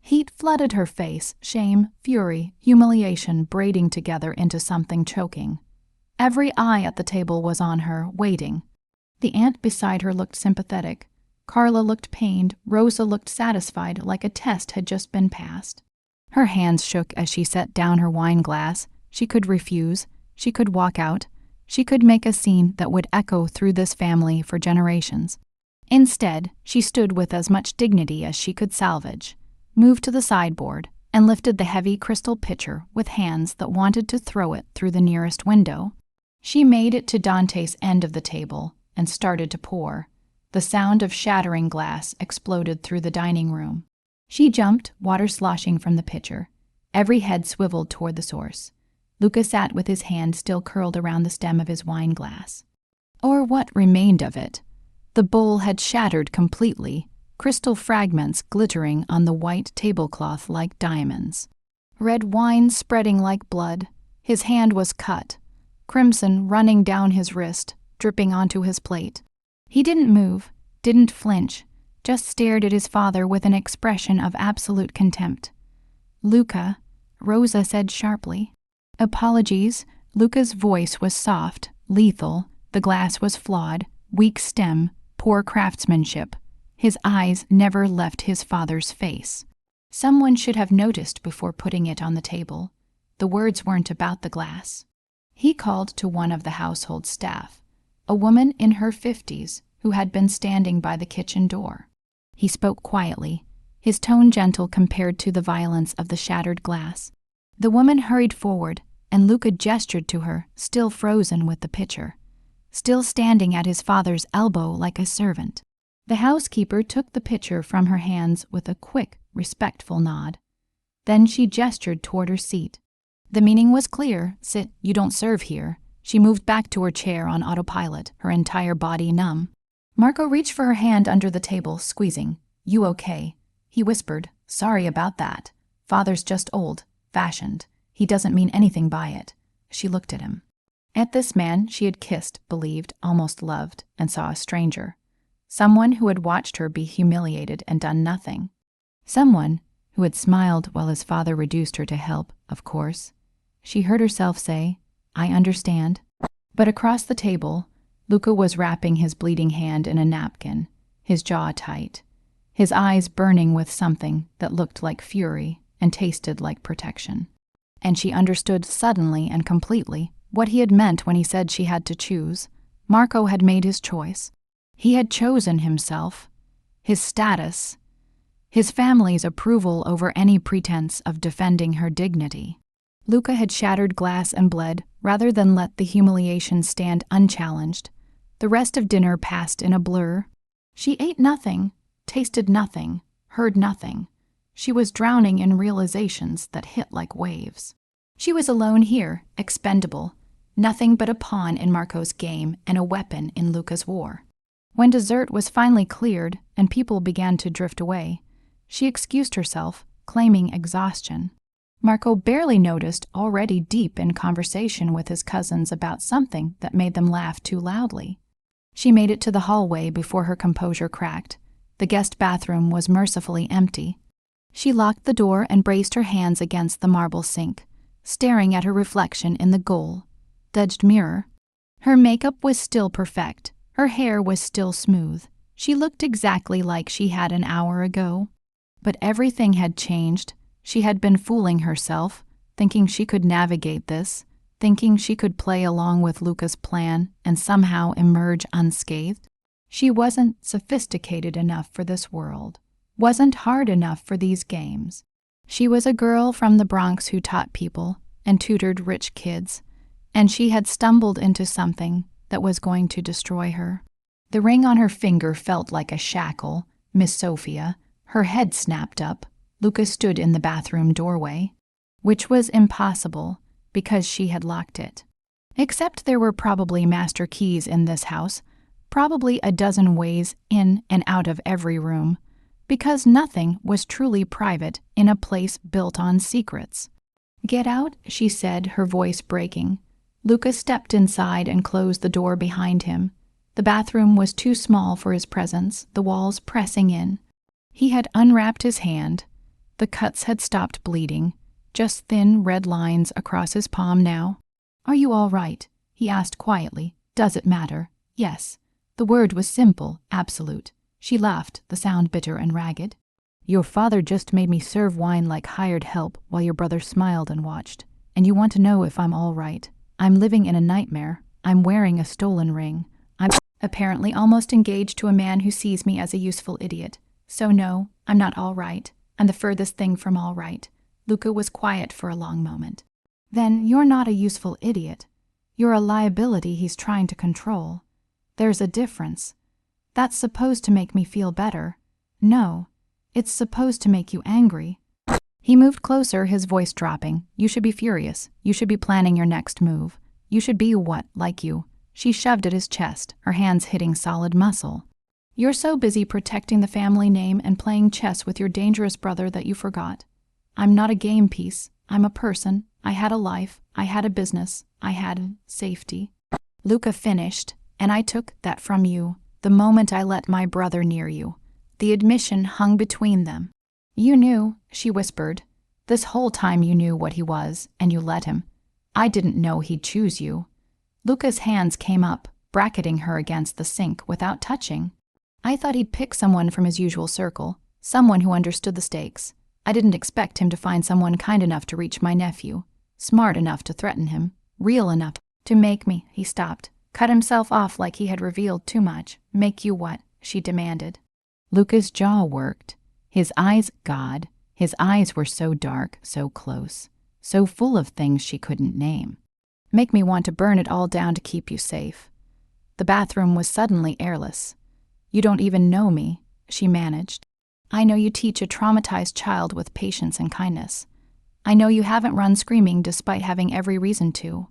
Heat flooded her face, shame, fury, humiliation braiding together into something choking. Every eye at the table was on her, waiting. The aunt beside her looked sympathetic. Carla looked pained. Rosa looked satisfied, like a test had just been passed. Her hands shook as she set down her wine glass. She could refuse. She could walk out. She could make a scene that would echo through this family for generations. Instead, she stood with as much dignity as she could salvage, moved to the sideboard, and lifted the heavy crystal pitcher with hands that wanted to throw it through the nearest window. She made it to Dante's end of the table and started to pour. The sound of shattering glass exploded through the dining room. She jumped, water sloshing from the pitcher. Every head swiveled toward the source. Luca sat with his hand still curled around the stem of his wine glass. Or what remained of it. The bowl had shattered completely, crystal fragments glittering on the white tablecloth like diamonds. Red wine spreading like blood. His hand was cut, crimson running down his wrist, dripping onto his plate. He didn't move, didn't flinch, just stared at his father with an expression of absolute contempt. Luca, Rosa said sharply. Apologies. Luca's voice was soft, lethal. The glass was flawed, weak stem, poor craftsmanship. His eyes never left his father's face. Someone should have noticed before putting it on the table. The words weren't about the glass. He called to one of the household staff, a woman in her 50s who had been standing by the kitchen door. He spoke quietly, his tone gentle compared to the violence of the shattered glass. The woman hurried forward, and Luca gestured to her, still frozen with the pitcher, still standing at his father's elbow like a servant. The housekeeper took the pitcher from her hands with a quick, respectful nod. Then she gestured toward her seat. The meaning was clear. Sit, you don't serve here. She moved back to her chair on autopilot, her entire body numb. Marco reached for her hand under the table, squeezing. You okay? He whispered. Sorry about that. Father's just old, fashioned. He doesn't mean anything by it. She looked at him. At this man she had kissed, believed, almost loved, and saw a stranger. Someone who had watched her be humiliated and done nothing. Someone who had smiled while his father reduced her to help, of course. She heard herself say, I understand. But across the table, Luca was wrapping his bleeding hand in a napkin, his jaw tight, his eyes burning with something that looked like fury and tasted like protection. And she understood suddenly and completely what he had meant when he said she had to choose. Marco had made his choice. He had chosen himself, his status, his family's approval over any pretense of defending her dignity. Luca had shattered glass and bled rather than let the humiliation stand unchallenged. The rest of dinner passed in a blur. She ate nothing, tasted nothing, heard nothing. She was drowning in realizations that hit like waves. She was alone here, expendable, nothing but a pawn in Marco's game and a weapon in Luca's war. When dessert was finally cleared and people began to drift away, she excused herself, claiming exhaustion. Marco barely noticed, already deep in conversation with his cousins about something that made them laugh too loudly. She made it to the hallway before her composure cracked. The guest bathroom was mercifully empty. She locked the door and braced her hands against the marble sink, staring at her reflection in the gold-edged mirror. Her makeup was still perfect. Her hair was still smooth. She looked exactly like she had an hour ago. But everything had changed. She had been fooling herself, thinking she could navigate this, thinking she could play along with Luca's plan and somehow emerge unscathed. She wasn't sophisticated enough for this world, wasn't hard enough for these games. She was a girl from the Bronx who taught people and tutored rich kids, and she had stumbled into something that was going to destroy her. The ring on her finger felt like a shackle. Miss Sophia, her head snapped up. Luca stood in the bathroom doorway, which was impossible because she had locked it. Except there were probably master keys in this house, probably a dozen ways in and out of every room, because nothing was truly private in a place built on secrets. "Get out," she said, her voice breaking. Luca stepped inside and closed the door behind him. The bathroom was too small for his presence, the walls pressing in. He had unwrapped his hand. The cuts had stopped bleeding, just thin red lines across his palm now. "Are you all right?" he asked quietly. "Does it matter?" "Yes." The word was simple, absolute. She laughed, the sound bitter and ragged. "Your father just made me serve wine like hired help while your brother smiled and watched. And you want to know if I'm all right. I'm living in a nightmare. I'm wearing a stolen ring. I'm apparently almost engaged to a man who sees me as a useful idiot. So no, I'm not all right. I'm the furthest thing from all right." Luca was quiet for a long moment. "Then you're not a useful idiot. You're a liability he's trying to control. There's a difference. That's supposed to make me feel better. No, it's supposed to make you angry." He moved closer, his voice dropping. "You should be furious. You should be planning your next move. You should be what, like you." She shoved at his chest, her hands hitting solid muscle. "You're so busy protecting the family name and playing chess with your dangerous brother that you forgot. I'm not a game piece. I'm a person. I had a life. I had a business. I had safety." Luca finished, "And I took that from you the moment I let my brother near you." The admission hung between them. "You knew," she whispered. "This whole time you knew what he was, and you let him. I didn't know he'd choose you." Luca's hands came up, bracketing her against the sink without touching. "I thought he'd pick someone from his usual circle, someone who understood the stakes. I didn't expect him to find someone kind enough to reach my nephew, smart enough to threaten him, real enough to make me." He stopped, cut himself off like he had revealed too much. "Make you what?" she demanded. Luca's jaw worked. His eyes, God, his eyes were so dark, so close, so full of things she couldn't name. "Make me want to burn it all down to keep you safe." The bathroom was suddenly airless. "You don't even know me," she managed. "I know you teach a traumatized child with patience and kindness. I know you haven't run screaming despite having every reason to.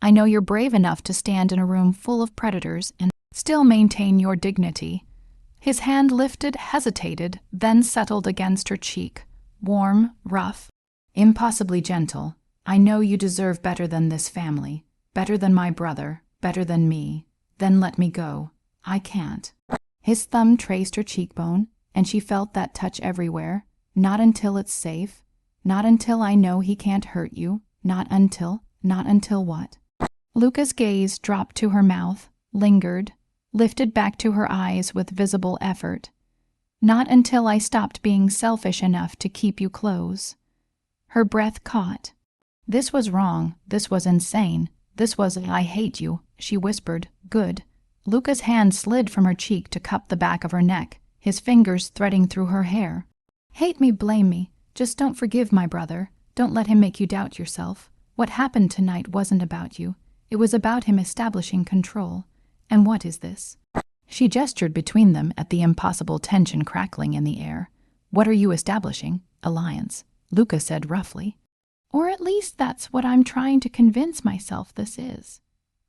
I know you're brave enough to stand in a room full of predators and still maintain your dignity." His hand lifted, hesitated, then settled against her cheek. Warm, rough, impossibly gentle. "I know you deserve better than this family, better than my brother, better than me. Then let me go. I can't." His thumb traced her cheekbone, and she felt that touch everywhere. "Not until it's safe. Not until I know he can't hurt you. Not until what?" Luca's gaze dropped to her mouth, lingered, lifted back to her eyes with visible effort. "Not until I stopped being selfish enough to keep you close." Her breath caught. This was wrong. This was insane. This was, "I hate you," she whispered. "Good." Luca's hand slid from her cheek to cup the back of her neck, his fingers threading through her hair. "Hate me, blame me. Just don't forgive my brother. Don't let him make you doubt yourself. What happened tonight wasn't about you. It was about him establishing control. And what is this?" She gestured between them at the impossible tension crackling in the air. "What are you establishing?" "Alliance," Luca said roughly. "Or at least that's what I'm trying to convince myself this is.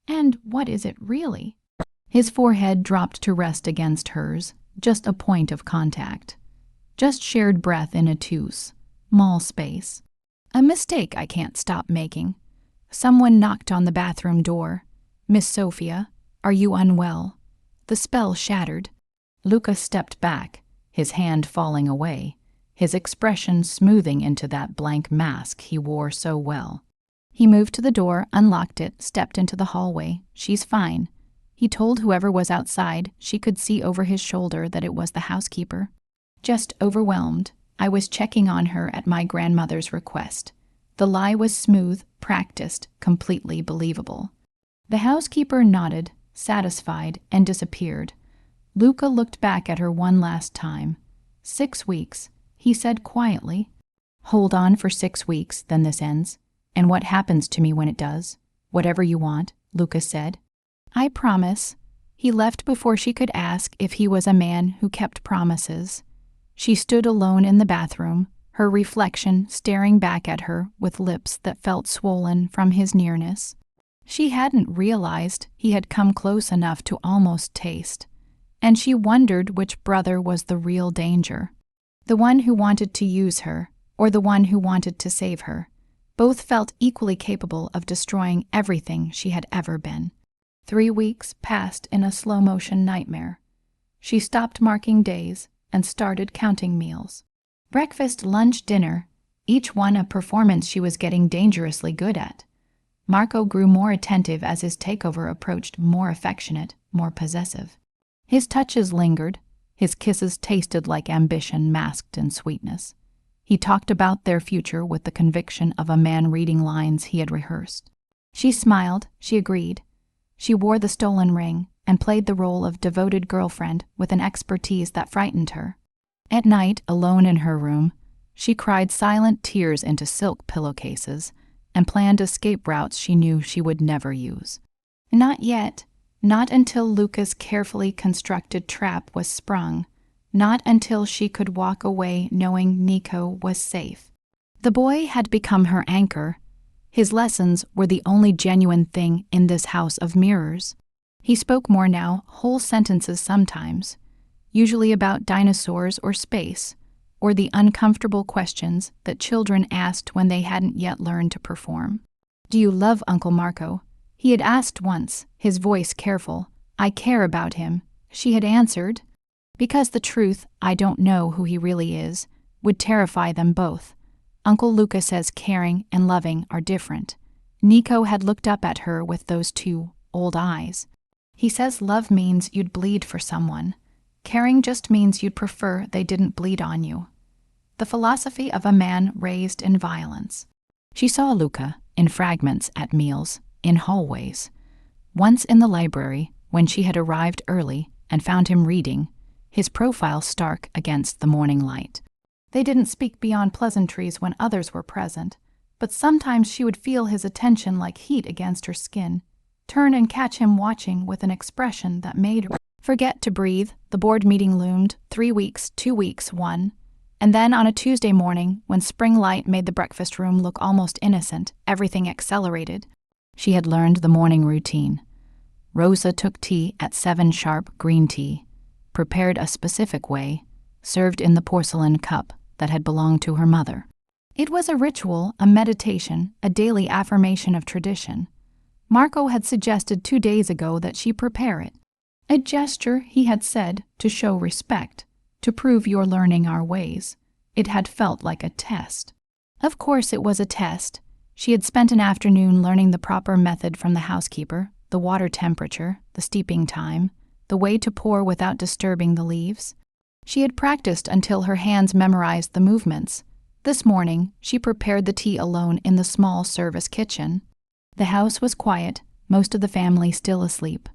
And what is it really?" His forehead dropped to rest against hers, just a point of contact. Just shared breath in a small space. A mistake I can't stop making. Someone knocked on the bathroom door. Miss Sophia, are you unwell? The spell shattered. Luca stepped back, his hand falling away, his expression smoothing into that blank mask he wore so well. He moved to the door, unlocked it, stepped into the hallway. She's fine. He told whoever was outside she could see over his shoulder that it was the housekeeper. Just overwhelmed. I was checking on her at my grandmother's request. The lie was smooth, practiced, completely believable. The housekeeper nodded, satisfied, and disappeared. Luca looked back at her one last time. 6 weeks, he said quietly. Hold on for 6 weeks, then this ends. And what happens to me when it does? Whatever you want, Luca said. I promise. He left before she could ask if he was a man who kept promises. She stood alone in the bathroom, her reflection staring back at her with lips that felt swollen from his nearness. She hadn't realized he had come close enough to almost taste, and she wondered which brother was the real danger. The one who wanted to use her, or the one who wanted to save her. Both felt equally capable of destroying everything she had ever been. 3 weeks passed in a slow-motion nightmare. She stopped marking days and started counting meals. Breakfast, lunch, dinner, each one a performance she was getting dangerously good at. Marco grew more attentive as his takeover approached, more affectionate, more possessive. His touches lingered, his kisses tasted like ambition masked in sweetness. He talked about their future with the conviction of a man reading lines he had rehearsed. She smiled, she agreed. She wore the stolen ring and played the role of devoted girlfriend with an expertise that frightened her. At night, alone in her room, she cried silent tears into silk pillowcases and planned escape routes she knew she would never use. Not yet. Not until Luca's carefully constructed trap was sprung. Not until she could walk away knowing Nico was safe. The boy had become her anchor. His lessons were the only genuine thing in this house of mirrors. He spoke more now, whole sentences sometimes, usually about dinosaurs or space, or the uncomfortable questions that children asked when they hadn't yet learned to perform. Do you love Uncle Marco? He had asked once, his voice careful. I care about him. She had answered, because the truth, I don't know who he really is, would terrify them both. Uncle Luca says caring and loving are different. Nico had looked up at her with those two old eyes. He says love means you'd bleed for someone. Caring just means you'd prefer they didn't bleed on you. The philosophy of a man raised in violence. She saw Luca in fragments at meals, in hallways. Once in the library, when she had arrived early and found him reading, his profile stark against the morning light. They didn't speak beyond pleasantries when others were present, but sometimes she would feel his attention like heat against her skin, turn and catch him watching with an expression that made her forget to breathe. The board meeting loomed, 3 weeks, 2 weeks, 1. And then on a Tuesday morning, when spring light made the breakfast room look almost innocent, everything accelerated. She had learned the morning routine. Rosa took tea at 7 sharp, green tea, prepared a specific way, served in the porcelain cup that had belonged to her mother. It was a ritual, a meditation, a daily affirmation of tradition. Marco had suggested 2 days ago that she prepare it. A gesture, he had said, to show respect, to prove you're learning our ways. It had felt like a test. Of course it was a test. She had spent an afternoon learning the proper method from the housekeeper, the water temperature, the steeping time, the way to pour without disturbing the leaves. She had practiced until her hands memorized the movements. This morning, she prepared the tea alone in the small service kitchen. The house was quiet, most of the family still asleep.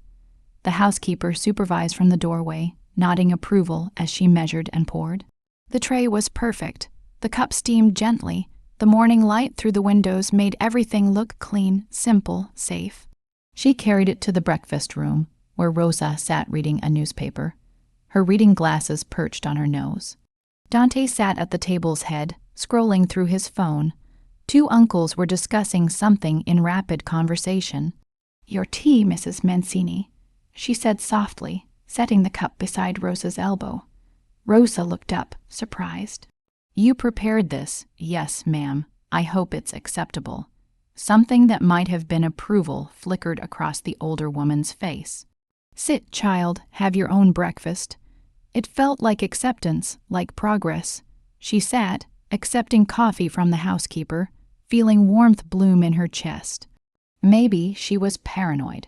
The housekeeper supervised from the doorway, nodding approval as she measured and poured. The tray was perfect. The cup steamed gently. The morning light through the windows made everything look clean, simple, safe. She carried it to the breakfast room, where Rosa sat reading a newspaper, her reading glasses perched on her nose. Dante sat at the table's head, scrolling through his phone. 2 uncles were discussing something in rapid conversation. Your tea, Mrs. Mancini, she said softly, setting the cup beside Rosa's elbow. Rosa looked up, surprised. You prepared this? Yes, ma'am. I hope it's acceptable." Something that might have been approval flickered across the older woman's face. "Sit, child, have your own breakfast." It felt like acceptance, like progress. She sat, accepting coffee from the housekeeper, feeling warmth bloom in her chest. Maybe she was paranoid.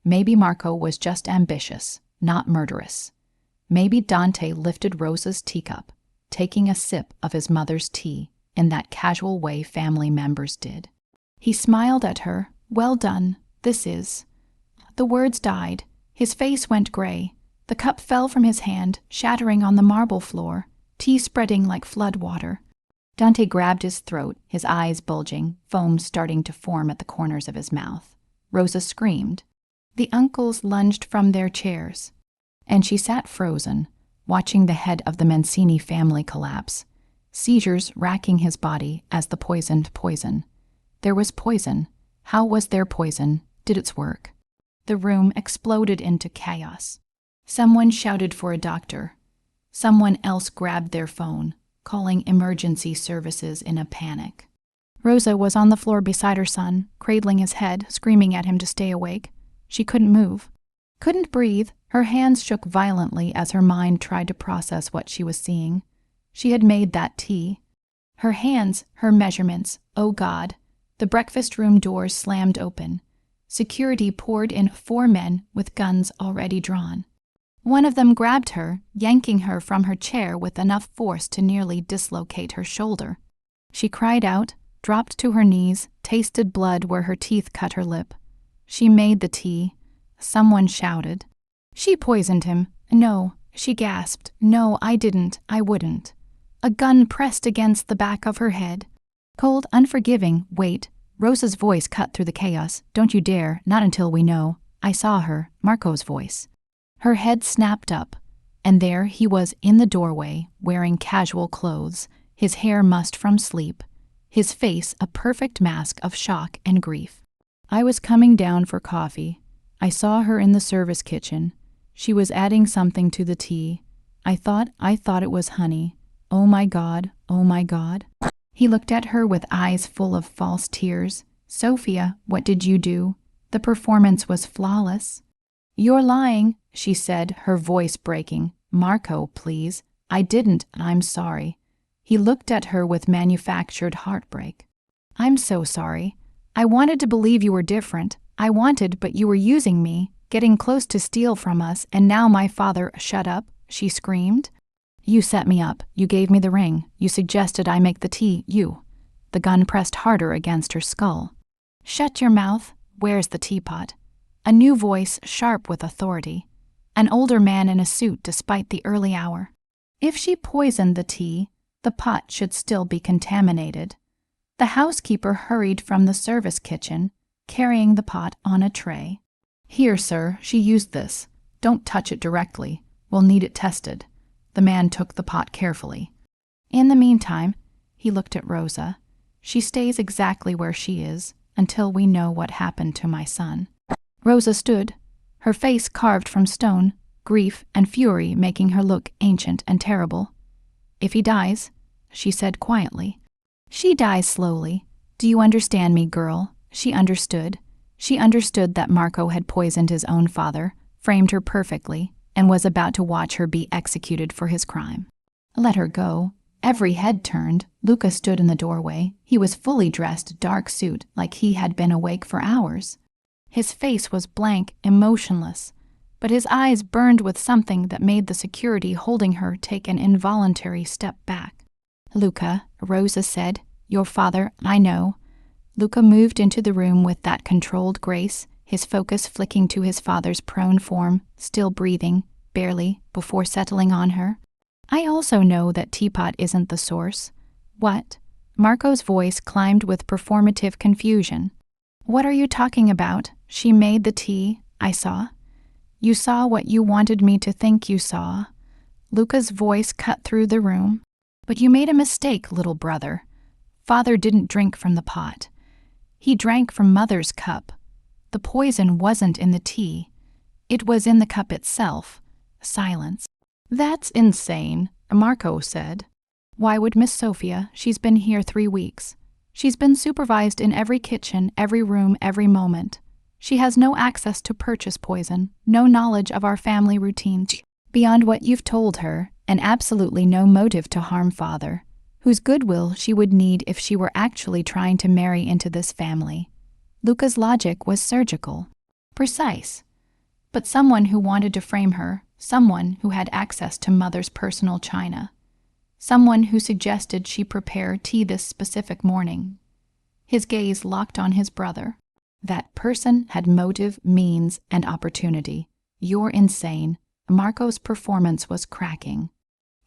Maybe Marco was just ambitious, not murderous. Maybe Dante lifted Rosa's teacup, taking a sip of his mother's tea in that casual way family members did. He smiled at her. "Well done, this is." The words died. His face went gray. The cup fell from his hand, shattering on the marble floor, tea spreading like flood water. Dante grabbed his throat, his eyes bulging, foam starting to form at the corners of his mouth. Rosa screamed. The uncles lunged from their chairs, and she sat frozen, watching the head of the Mancini family collapse, seizures racking his body as the poisoned poison. There was poison. How was there poison? Did its work? The room exploded into chaos. Someone shouted for a doctor. Someone else grabbed their phone, calling emergency services in a panic. Rosa was on the floor beside her son, cradling his head, screaming at him to stay awake. She couldn't move, couldn't breathe. Her hands shook violently as her mind tried to process what she was seeing. She had made that tea. Her hands, her measurements, oh God. The breakfast room doors slammed open. Security poured in 4 men with guns already drawn. One of them grabbed her, yanking her from her chair with enough force to nearly dislocate her shoulder. She cried out, dropped to her knees, tasted blood where her teeth cut her lip. She made the tea. Someone shouted. "She poisoned him." "No," she gasped. "No, I didn't. I wouldn't." A gun pressed against the back of her head. Cold, unforgiving, "Wait." Rosa's voice cut through the chaos. "Don't you dare, not until we know." "I saw her." Marco's voice. Her head snapped up, and there he was in the doorway, wearing casual clothes, his hair mussed from sleep, his face a perfect mask of shock and grief. "I was coming down for coffee. I saw her in the service kitchen. She was adding something to the tea. I thought it was honey. Oh my God, oh my God." He looked at her with eyes full of false tears. "Sophia, what did you do? The performance was flawless." "You're lying," she said, her voice breaking. "Marco, please." "I didn't. I'm sorry." He looked at her with manufactured heartbreak. "I'm so sorry. I wanted to believe you were different. I wanted, but you were using me, getting close to steal from us, and now my father—" "Shut up," she screamed. "You set me up. You gave me the ring. You suggested I make the tea. You." The gun pressed harder against her skull. "Shut your mouth. Where's the teapot?" A new voice, sharp with authority. An older man in a suit despite the early hour. If she poisoned the tea, the pot should still be contaminated. The housekeeper hurried from the service kitchen, carrying the pot on a tray. "Here, sir, she used this. Don't touch it directly. We'll need it tested." The man took the pot carefully. "In the meantime," he looked at Rosa, "she stays exactly where she is until we know what happened to my son." Rosa stood, her face carved from stone, grief and fury making her look ancient and terrible. "If he dies," she said quietly. "She dies slowly. Do you understand me, girl?" She understood. She understood that Marco had poisoned his own father, framed her perfectly, and was about to watch her be executed for his crime. Let her go. Every head turned. Luca stood in the doorway. He was fully dressed, dark suit, like he had been awake for hours. His face was blank, emotionless, but his eyes burned with something that made the security holding her take an involuntary step back. "Luca," Rosa said, "your father, I know." Luca moved into the room with that controlled grace, his focus flicking to his father's prone form, still breathing, barely, before settling on her. "I also know that teapot isn't the source." "What?" Marco's voice climbed with performative confusion. "What are you talking about? She made the tea, I saw." "You saw what you wanted me to think you saw." Luca's voice cut through the room. "But you made a mistake, little brother. Father didn't drink from the pot. He drank from Mother's cup. The poison wasn't in the tea. It was in the cup itself." Silence. "That's insane," Marco said. "Why would Miss Sophia? She's been here 3 weeks. She's been supervised in every kitchen, every room, every moment. She has no access to purchase poison, no knowledge of our family routines beyond what you've told her, and absolutely no motive to harm Father, whose goodwill she would need if she were actually trying to marry into this family. Luca's logic was surgical, precise. But someone who wanted to frame her, someone who had access to Mother's personal china, someone who suggested she prepare tea this specific morning. His gaze locked on his brother. That person had motive, means, and opportunity. You're insane. Marco's performance was cracking.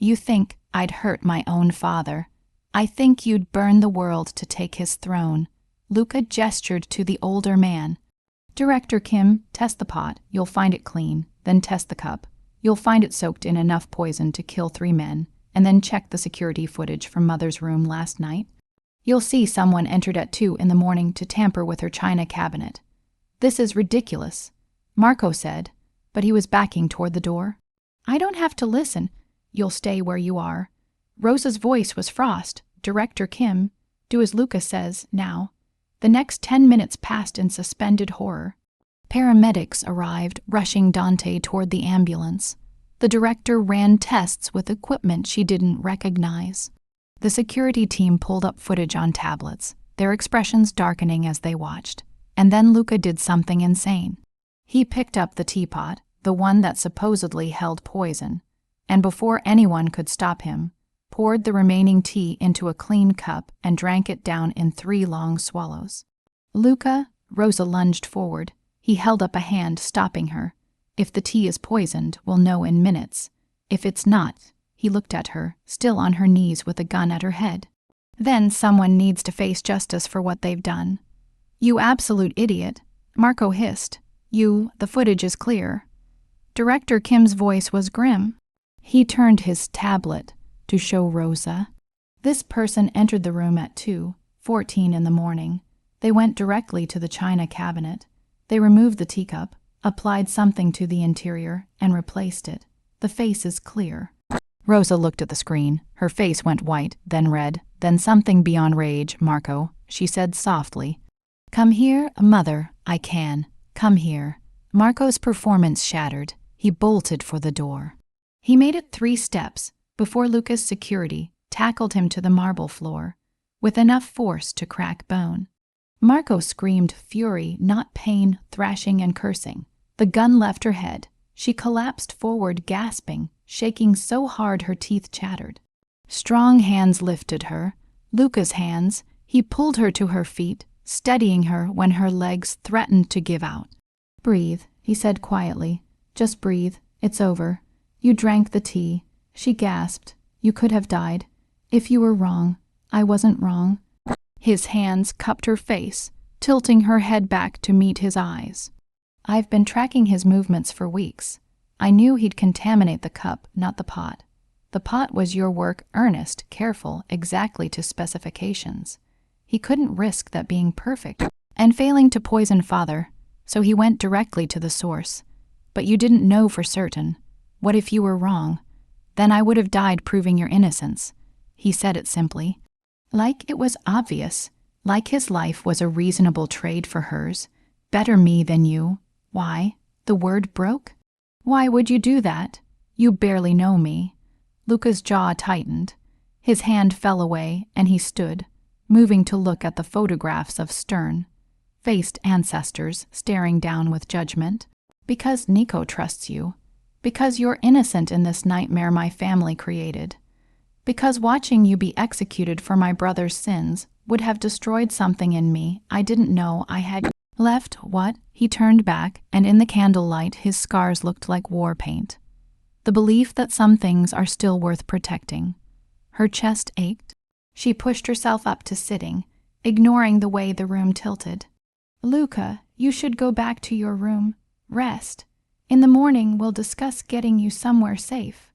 You think I'd hurt my own father. I think you'd burn the world to take his throne. Luca gestured to the older man. Director Kim, test the pot. You'll find it clean. Then test the cup. You'll find it soaked in enough poison to kill 3 men. And then check the security footage from Mother's room last night. You'll see someone entered at 2 in the morning to tamper with her china cabinet. This is ridiculous, Marco said, but he was backing toward the door. I don't have to listen. You'll stay where you are. Rosa's voice was frost. Director Kim, do as Luca says, now. The next 10 minutes passed in suspended horror. Paramedics arrived, rushing Dante toward the ambulance. The director ran tests with equipment she didn't recognize. The security team pulled up footage on tablets, their expressions darkening as they watched. And then Luca did something insane. He picked up the teapot, the one that supposedly held poison, and before anyone could stop him, poured the remaining tea into a clean cup and drank it down in 3 long swallows. Luca, Rosa lunged forward. He held up a hand, stopping her. If the tea is poisoned, we'll know in minutes. If it's not, he looked at her, still on her knees with a gun at her head. Then someone needs to face justice for what they've done. You absolute idiot, Marco hissed. The footage is clear. Director Kim's voice was grim. He turned his tablet to show Rosa. This person entered the room at 2:14 in the morning. They went directly to the china cabinet. They removed the teacup, applied something to the interior, and replaced it. The face is clear. Rosa looked at the screen. Her face went white, then red, then something beyond rage. Marco, she said softly. Come here, Mother, I can. Come here. Marco's performance shattered. He bolted for the door. He made it 3 steps before Luca's security tackled him to the marble floor, with enough force to crack bone. Marco screamed fury, not pain, thrashing and cursing. The gun left her head. She collapsed forward, gasping, shaking so hard her teeth chattered. Strong hands lifted her. Luca's hands. He pulled her to her feet, steadying her when her legs threatened to give out. Breathe, he said quietly. Just breathe. It's over. You drank the tea. She gasped. You could have died. If you were wrong, I wasn't wrong. His hands cupped her face, tilting her head back to meet his eyes. I've been tracking his movements for weeks. I knew he'd contaminate the cup, not the pot. The pot was your work, earnest, careful, exactly to specifications. He couldn't risk that being perfect and failing to poison Father, so he went directly to the source. But you didn't know for certain. What if you were wrong? Then I would have died proving your innocence. He said it simply. Like it was obvious. Like his life was a reasonable trade for hers. Better me than you. Why? The word broke? Why would you do that? You barely know me. Luca's jaw tightened. His hand fell away, and he stood, moving to look at the photographs of stern-faced ancestors staring down with judgment. Because Nico trusts you. Because you're innocent in this nightmare my family created. Because watching you be executed for my brother's sins would have destroyed something in me I didn't know I had left. What? He turned back, and in the candlelight his scars looked like war paint. The belief that some things are still worth protecting. Her chest ached. She pushed herself up to sitting, ignoring the way the room tilted. Luca, you should go back to your room. Rest. In the morning we'll discuss getting you somewhere safe.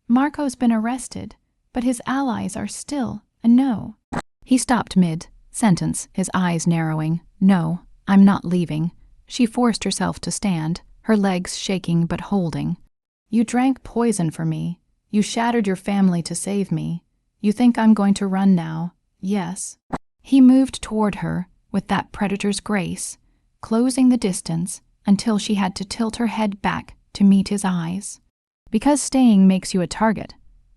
Marco's been arrested, but his allies are still a no. He stopped mid-sentence, his eyes narrowing. No, I'm not leaving. She forced herself to stand, her legs shaking but holding. You drank poison for me. You shattered your family to save me. You think I'm going to run now? Yes. He moved toward her with that predator's grace, closing the distance until she had to tilt her head back to meet his eyes. Because staying makes you a target.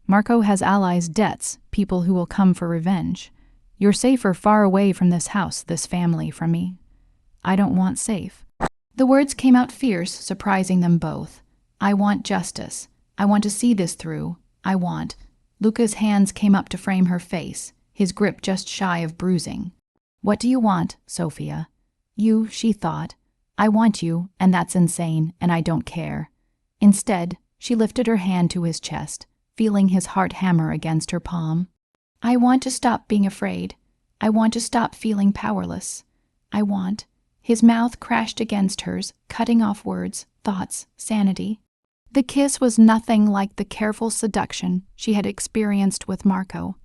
Marco has allies, debts, people who will come for revenge. You're safer far away from this house, this family, from me. I don't want safe. The words came out fierce, surprising them both. I want justice. I want to see this through. I want. Luca's hands came up to frame her face, his grip just shy of bruising. What do you want, Sophia? You, she thought. I want you, and that's insane, and I don't care. Instead, she lifted her hand to his chest, feeling his heart hammer against her palm. I want to stop being afraid. I want to stop feeling powerless. I want. His mouth crashed against hers, cutting off words, thoughts, sanity. The kiss was nothing like the careful seduction she had experienced with Marco.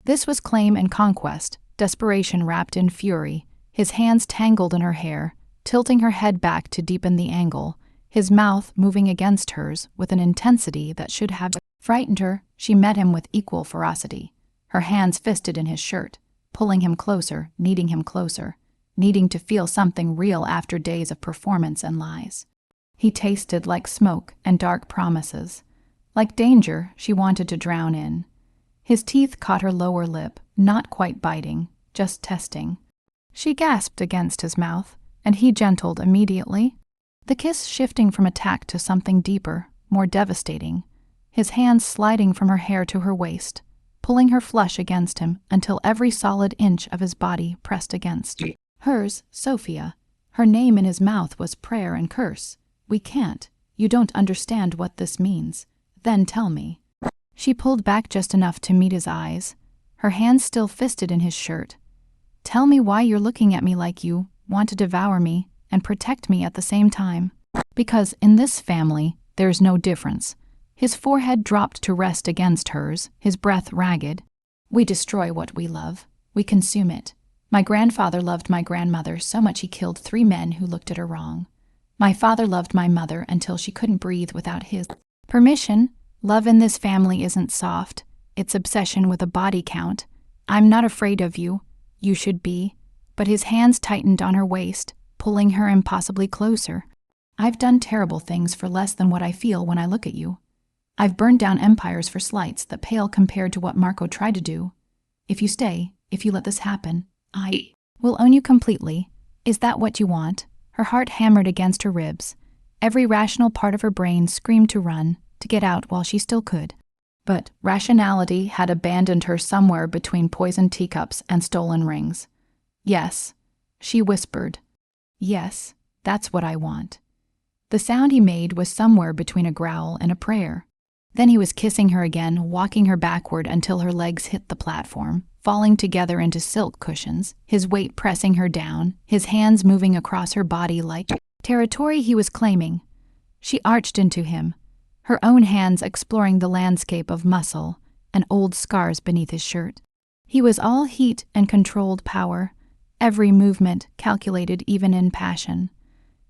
This was claim and conquest, desperation wrapped in fury, his hands tangled in her hair, tilting her head back to deepen the angle, his mouth moving against hers with an intensity that should have frightened her. She met him with equal ferocity, her hands fisted in his shirt, pulling him closer, needing to feel something real after days of performance and lies. He tasted like smoke and dark promises, like danger she wanted to drown in. His teeth caught her lower lip, not quite biting, just testing. She gasped against his mouth, and he gentled immediately, the kiss shifting from attack to something deeper, more devastating, his hands sliding from her hair to her waist, pulling her flush against him until every solid inch of his body pressed against hers. Sophia. Her name in his mouth was prayer and curse. We can't. You don't understand what this means. Then tell me. She pulled back just enough to meet his eyes, her hands still fisted in his shirt. Tell me why you're looking at me like you want to devour me and protect me at the same time. Because in this family, there's no difference. His forehead dropped to rest against hers, his breath ragged. We destroy what we love. We consume it. My grandfather loved my grandmother so much he killed 3 men who looked at her wrong. My father loved my mother until she couldn't breathe without his permission. Love in this family isn't soft. It's obsession with a body count. I'm not afraid of you. You should be. But his hands tightened on her waist, pulling her impossibly closer. I've done terrible things for less than what I feel when I look at you. I've burned down empires for slights that pale compared to what Marco tried to do. If you stay, if you let this happen, I will own you completely. Is that what you want? Her heart hammered against her ribs. Every rational part of her brain screamed to run, to get out while she still could. But rationality had abandoned her somewhere between poisoned teacups and stolen rings. Yes, she whispered. Yes, that's what I want. The sound he made was somewhere between a growl and a prayer. Then he was kissing her again, walking her backward until her legs hit the platform, falling together into silk cushions, his weight pressing her down, his hands moving across her body like territory he was claiming. She arched into him, her own hands exploring the landscape of muscle and old scars beneath his shirt. He was all heat and controlled power, every movement calculated even in passion.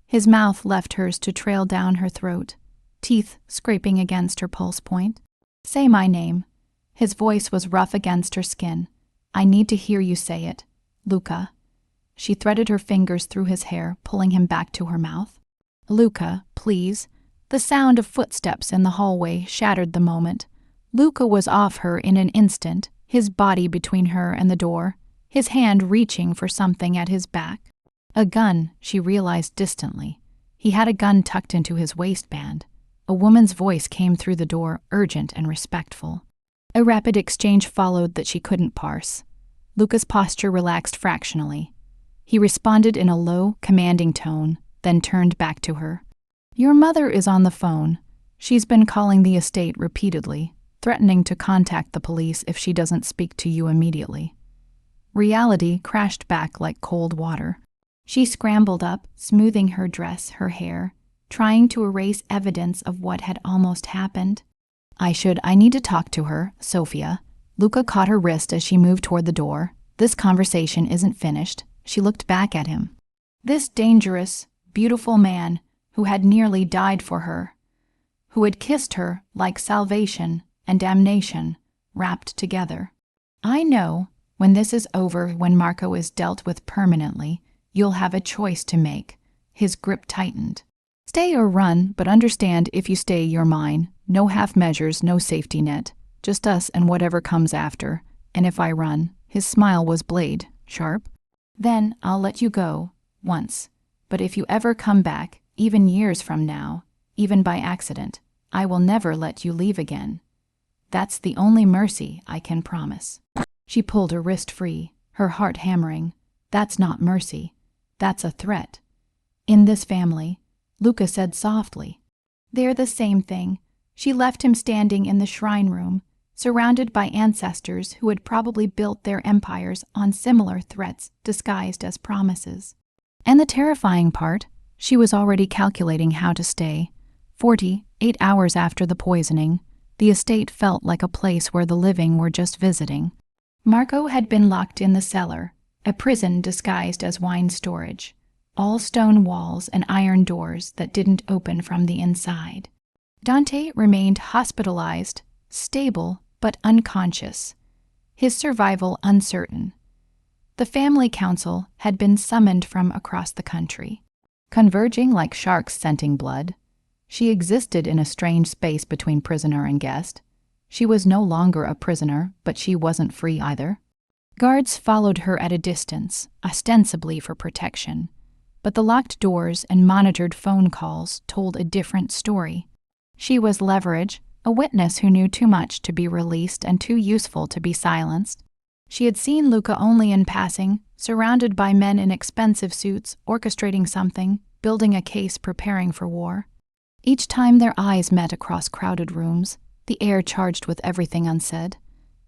His mouth left hers to trail down her throat, teeth scraping against her pulse point. Say my name. His voice was rough against her skin. I need to hear you say it. Luca. She threaded her fingers through his hair, pulling him back to her mouth. Luca, please. The sound of footsteps in the hallway shattered the moment. Luca was off her in an instant, his body between her and the door, his hand reaching for something at his back. A gun, she realized distantly. He had a gun tucked into his waistband. A woman's voice came through the door, urgent and respectful. A rapid exchange followed that she couldn't parse. Luca's posture relaxed fractionally. He responded in a low, commanding tone, then turned back to her. Your mother is on the phone. She's been calling the estate repeatedly, threatening to contact the police if she doesn't speak to you immediately. Reality crashed back like cold water. She scrambled up, smoothing her dress, her hair, trying to erase evidence of what had almost happened. I need to talk to her, Sophia. Luca caught her wrist as she moved toward the door. This conversation isn't finished. She looked back at him. This dangerous, beautiful man who had nearly died for her, who had kissed her like salvation and damnation wrapped together. I know, When this is over, when Marco is dealt with permanently, you'll have a choice to make. His grip tightened. Stay or run, but understand if you stay, you're mine. No half measures, no safety net. Just us and whatever comes after. And if I run, his smile was blade, sharp. Then I'll let you go, once. But if you ever come back, even years from now, even by accident, I will never let you leave again. That's the only mercy I can promise. She pulled her wrist free, her heart hammering. That's not mercy. That's a threat. In this family, Luca said softly. They're the same thing. She left him standing in the shrine room, surrounded by ancestors who had probably built their empires on similar threats disguised as promises. And the terrifying part, she was already calculating how to stay. 48 hours after the poisoning, the estate felt like a place where the living were just visiting. Marco had been locked in the cellar, a prison disguised as wine storage, all stone walls and iron doors that didn't open from the inside. Dante remained hospitalized, stable but unconscious, his survival uncertain. The family council had been summoned from across the country. Converging like sharks scenting blood, she existed in a strange space between prisoner and guest. She was no longer a prisoner, but she wasn't free either. Guards followed her at a distance, ostensibly for protection. But the locked doors and monitored phone calls told a different story. She was leverage, a witness who knew too much to be released and too useful to be silenced. She had seen Luca only in passing, surrounded by men in expensive suits, orchestrating something, building a case, preparing for war. Each time their eyes met across crowded rooms, the air charged with everything unsaid.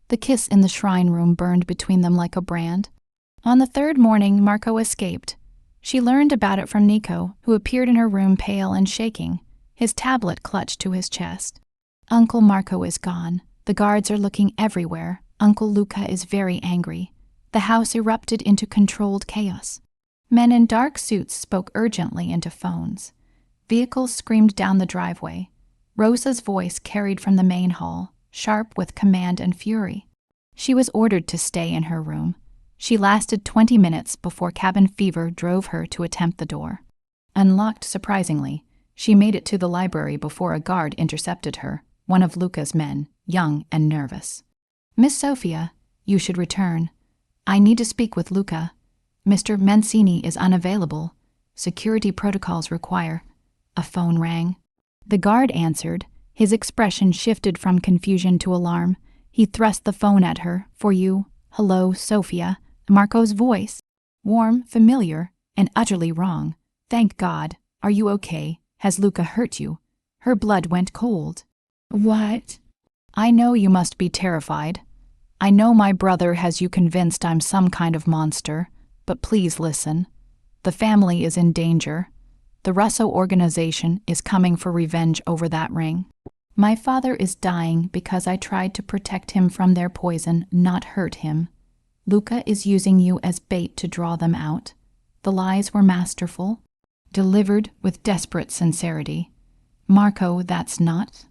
The kiss in the shrine room burned between them like a brand. On the third morning, Marco escaped. She learned about it from Nico, who appeared in her room pale and shaking, his tablet clutched to his chest. Uncle Marco is gone. The guards are looking everywhere. Uncle Luca is very angry. The house erupted into controlled chaos. Men in dark suits spoke urgently into phones. Vehicles screamed down the driveway. Rosa's voice carried from the main hall, sharp with command and fury. She was ordered to stay in her room. She lasted 20 minutes before cabin fever drove her to attempt the door. Unlocked surprisingly, she made it to the library before a guard intercepted her, one of Luca's men, young and nervous. Miss Sophia, you should return. I need to speak with Luca. Mr. Mancini is unavailable. Security protocols require. A phone rang. The guard answered. His expression shifted from confusion to alarm. He thrust the phone at her. For you. Hello, Sophia. Marco's voice. Warm, familiar, and utterly wrong. Thank God. Are you okay? Has Luca hurt you? Her blood went cold. What? I know you must be terrified. I know my brother has you convinced I'm some kind of monster, but please listen. The family is in danger. The Russo organization is coming for revenge over that ring. My father is dying because I tried to protect him from their poison, not hurt him. Luca is using you as bait to draw them out. The lies were masterful, delivered with desperate sincerity. Marco, that's not.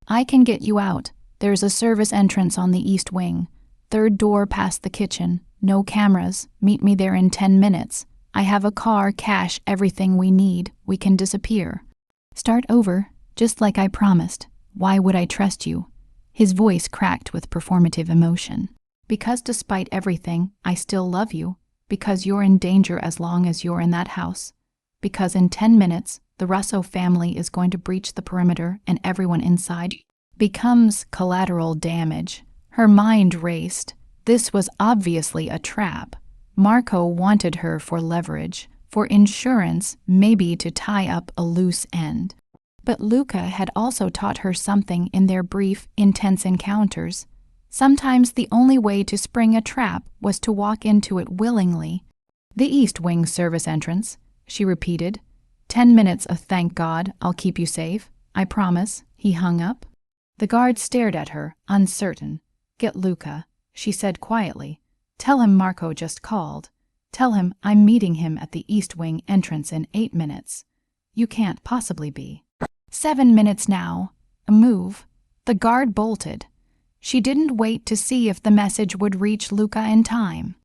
I can get you out. There's a service entrance on the east wing. Third door past the kitchen. No cameras. Meet me there in 10 minutes. I have a car, cash, everything we need. We can disappear. Start over, just like I promised. Why would I trust you? His voice cracked with performative emotion. Because despite everything, I still love you. Because you're in danger as long as you're in that house. Because in 10 minutes, the Russo family is going to breach the perimeter and everyone inside becomes collateral damage. Her mind raced. This was obviously a trap. Marco wanted her for leverage, for insurance, maybe to tie up a loose end. But Luca had also taught her something in their brief, intense encounters. Sometimes the only way to spring a trap was to walk into it willingly. The East Wing service entrance, she repeated. 10 minutes of thank God, I'll keep you safe. I promise. He hung up. The guard stared at her, uncertain. Get Luca, she said quietly. Tell him Marco just called. Tell him I'm meeting him at the East Wing entrance in 8 minutes. You can't possibly be. 7 minutes now. A move. The guard bolted. She didn't wait to see if the message would reach Luca in time.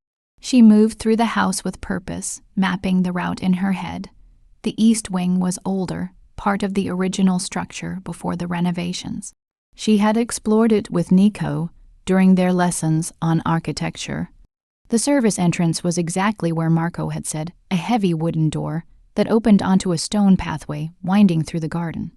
She moved through the house with purpose, mapping the route in her head. The east wing was older, part of the original structure before the renovations. She had explored it with Nico during their lessons on architecture. The service entrance was exactly where Marco had said, a heavy wooden door that opened onto a stone pathway winding through the garden.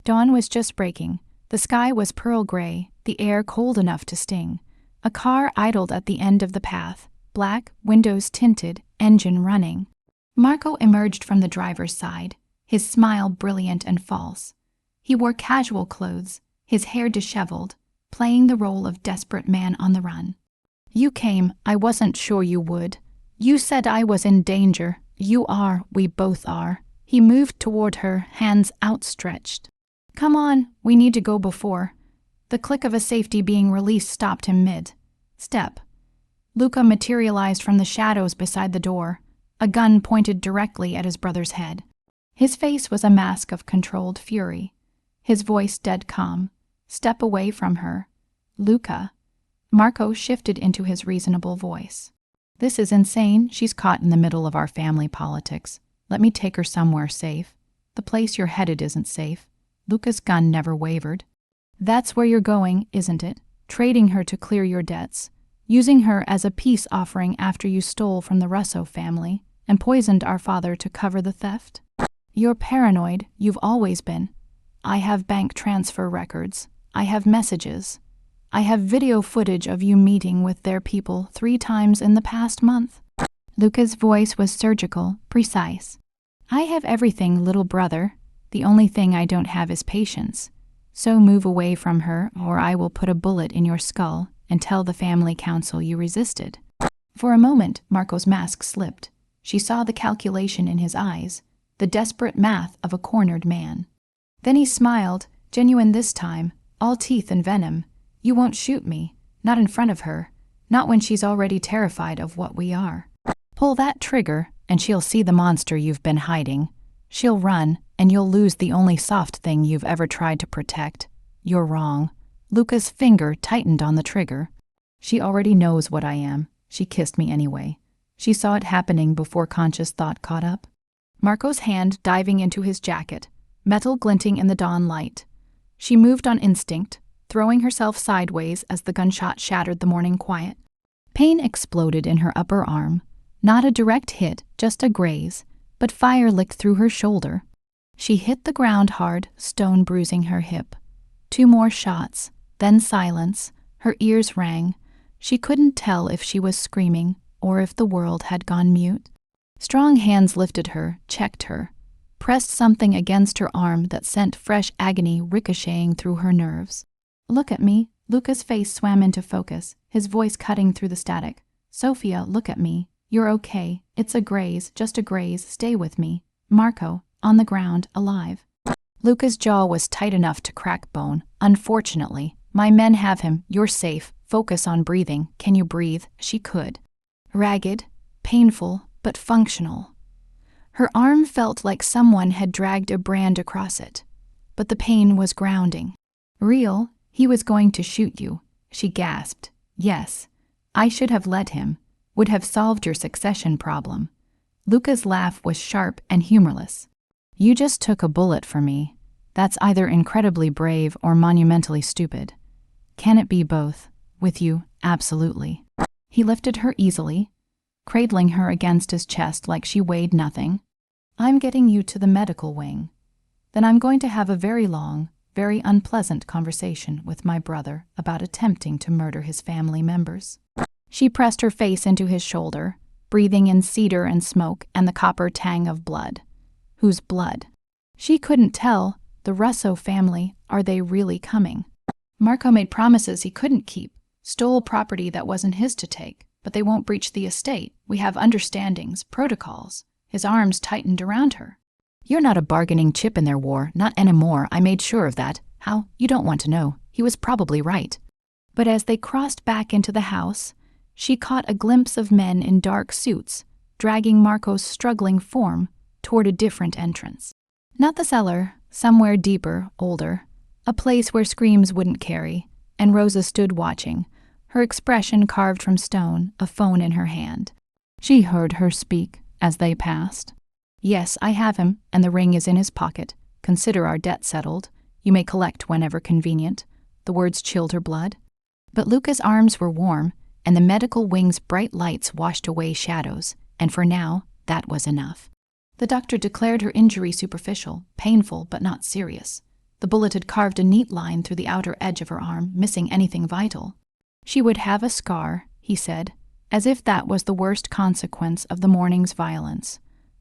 Dawn was just breaking. The sky was pearl gray, the air cold enough to sting. A car idled at the end of the path, black, windows tinted, engine running. Marco emerged from the driver's side, his smile brilliant and false. He wore casual clothes, his hair disheveled, playing the role of desperate man on the run. You came, I wasn't sure you would. You said I was in danger. You are, we both are. He moved toward her, hands outstretched. Come on, we need to go before. The click of a safety being released stopped him mid-step. Luca materialized from the shadows beside the door, a gun pointed directly at his brother's head. His face was a mask of controlled fury, his voice dead calm. Step away from her. Luca. Marco shifted into his reasonable voice. This is insane. She's caught in the middle of our family politics. Let me take her somewhere safe. The place you're headed isn't safe. Luca's gun never wavered. That's where you're going, isn't it? Trading her to clear your debts. Using her as a peace offering after you stole from the Russo family and poisoned our father to cover the theft? You're paranoid. You've always been. I have bank transfer records. I have messages. I have video footage of you meeting with their people 3 times in the past month. Luca's voice was surgical, precise. I have everything, little brother. The only thing I don't have is patience. So move away from her, or I will put a bullet in your skull and tell the family council you resisted. For a moment, Marco's mask slipped. She saw the calculation in his eyes, the desperate math of a cornered man. Then he smiled, genuine this time, all teeth and venom. You won't shoot me, not in front of her, not when she's already terrified of what we are. Pull that trigger, and she'll see the monster you've been hiding. She'll run, and you'll lose the only soft thing you've ever tried to protect. You're wrong. Luca's finger tightened on the trigger. She already knows what I am. She kissed me anyway. She saw it happening before conscious thought caught up. Marco's hand diving into his jacket, metal glinting in the dawn light. She moved on instinct, throwing herself sideways as the gunshot shattered the morning quiet. Pain exploded in her upper arm. Not a direct hit, just a graze, but fire licked through her shoulder. She hit the ground hard, stone bruising her hip. 2 more shots, then silence. Her ears rang. She couldn't tell if she was screaming or if the world had gone mute. Strong hands lifted her, checked her, pressed something against her arm that sent fresh agony ricocheting through her nerves. Look at me. Luca's face swam into focus, his voice cutting through the static. Sophia, look at me. You're okay. It's a graze, just a graze. Stay with me. Marco, on the ground, alive. Luca's jaw was tight enough to crack bone. Unfortunately, my men have him. You're safe. Focus on breathing. Can you breathe? She could. Ragged, painful, but functional. Her arm felt like someone had dragged a brand across it, but the pain was grounding. Real. He was going to shoot you. She gasped. Yes. I should have let him. Would have solved your succession problem. Luca's laugh was sharp and humorless. You just took a bullet for me. That's either incredibly brave or monumentally stupid. Can it be both? With you, absolutely. He lifted her easily, cradling her against his chest like she weighed nothing. I'm getting you to the medical wing. Then I'm going to have a very long, very unpleasant conversation with my brother about attempting to murder his family members. She pressed her face into his shoulder, breathing in cedar and smoke and the copper tang of blood. Whose blood? She couldn't tell. The Russo family, are they really coming? Marco made promises he couldn't keep, stole property that wasn't his to take, but they won't breach the estate. We have understandings, protocols. His arms tightened around her. You're not a bargaining chip in their war, not anymore. I made sure of that. How? You don't want to know. He was probably right. But as they crossed back into the house, she caught a glimpse of men in dark suits, dragging Marco's struggling form toward a different entrance. Not the cellar, somewhere deeper, older, a place where screams wouldn't carry, and Rosa stood watching, her expression carved from stone, a phone in her hand. She heard her speak as they passed. "Yes, I have him, and the ring is in his pocket. Consider our debt settled. You may collect whenever convenient." The words chilled her blood. But Luca's arms were warm, and the medical wing's bright lights washed away shadows, and for now, that was enough. The doctor declared her injury superficial, painful but not serious. The bullet had carved a neat line through the outer edge of her arm, missing anything vital. She would have a scar, he said, as if that was the worst consequence of the morning's violence.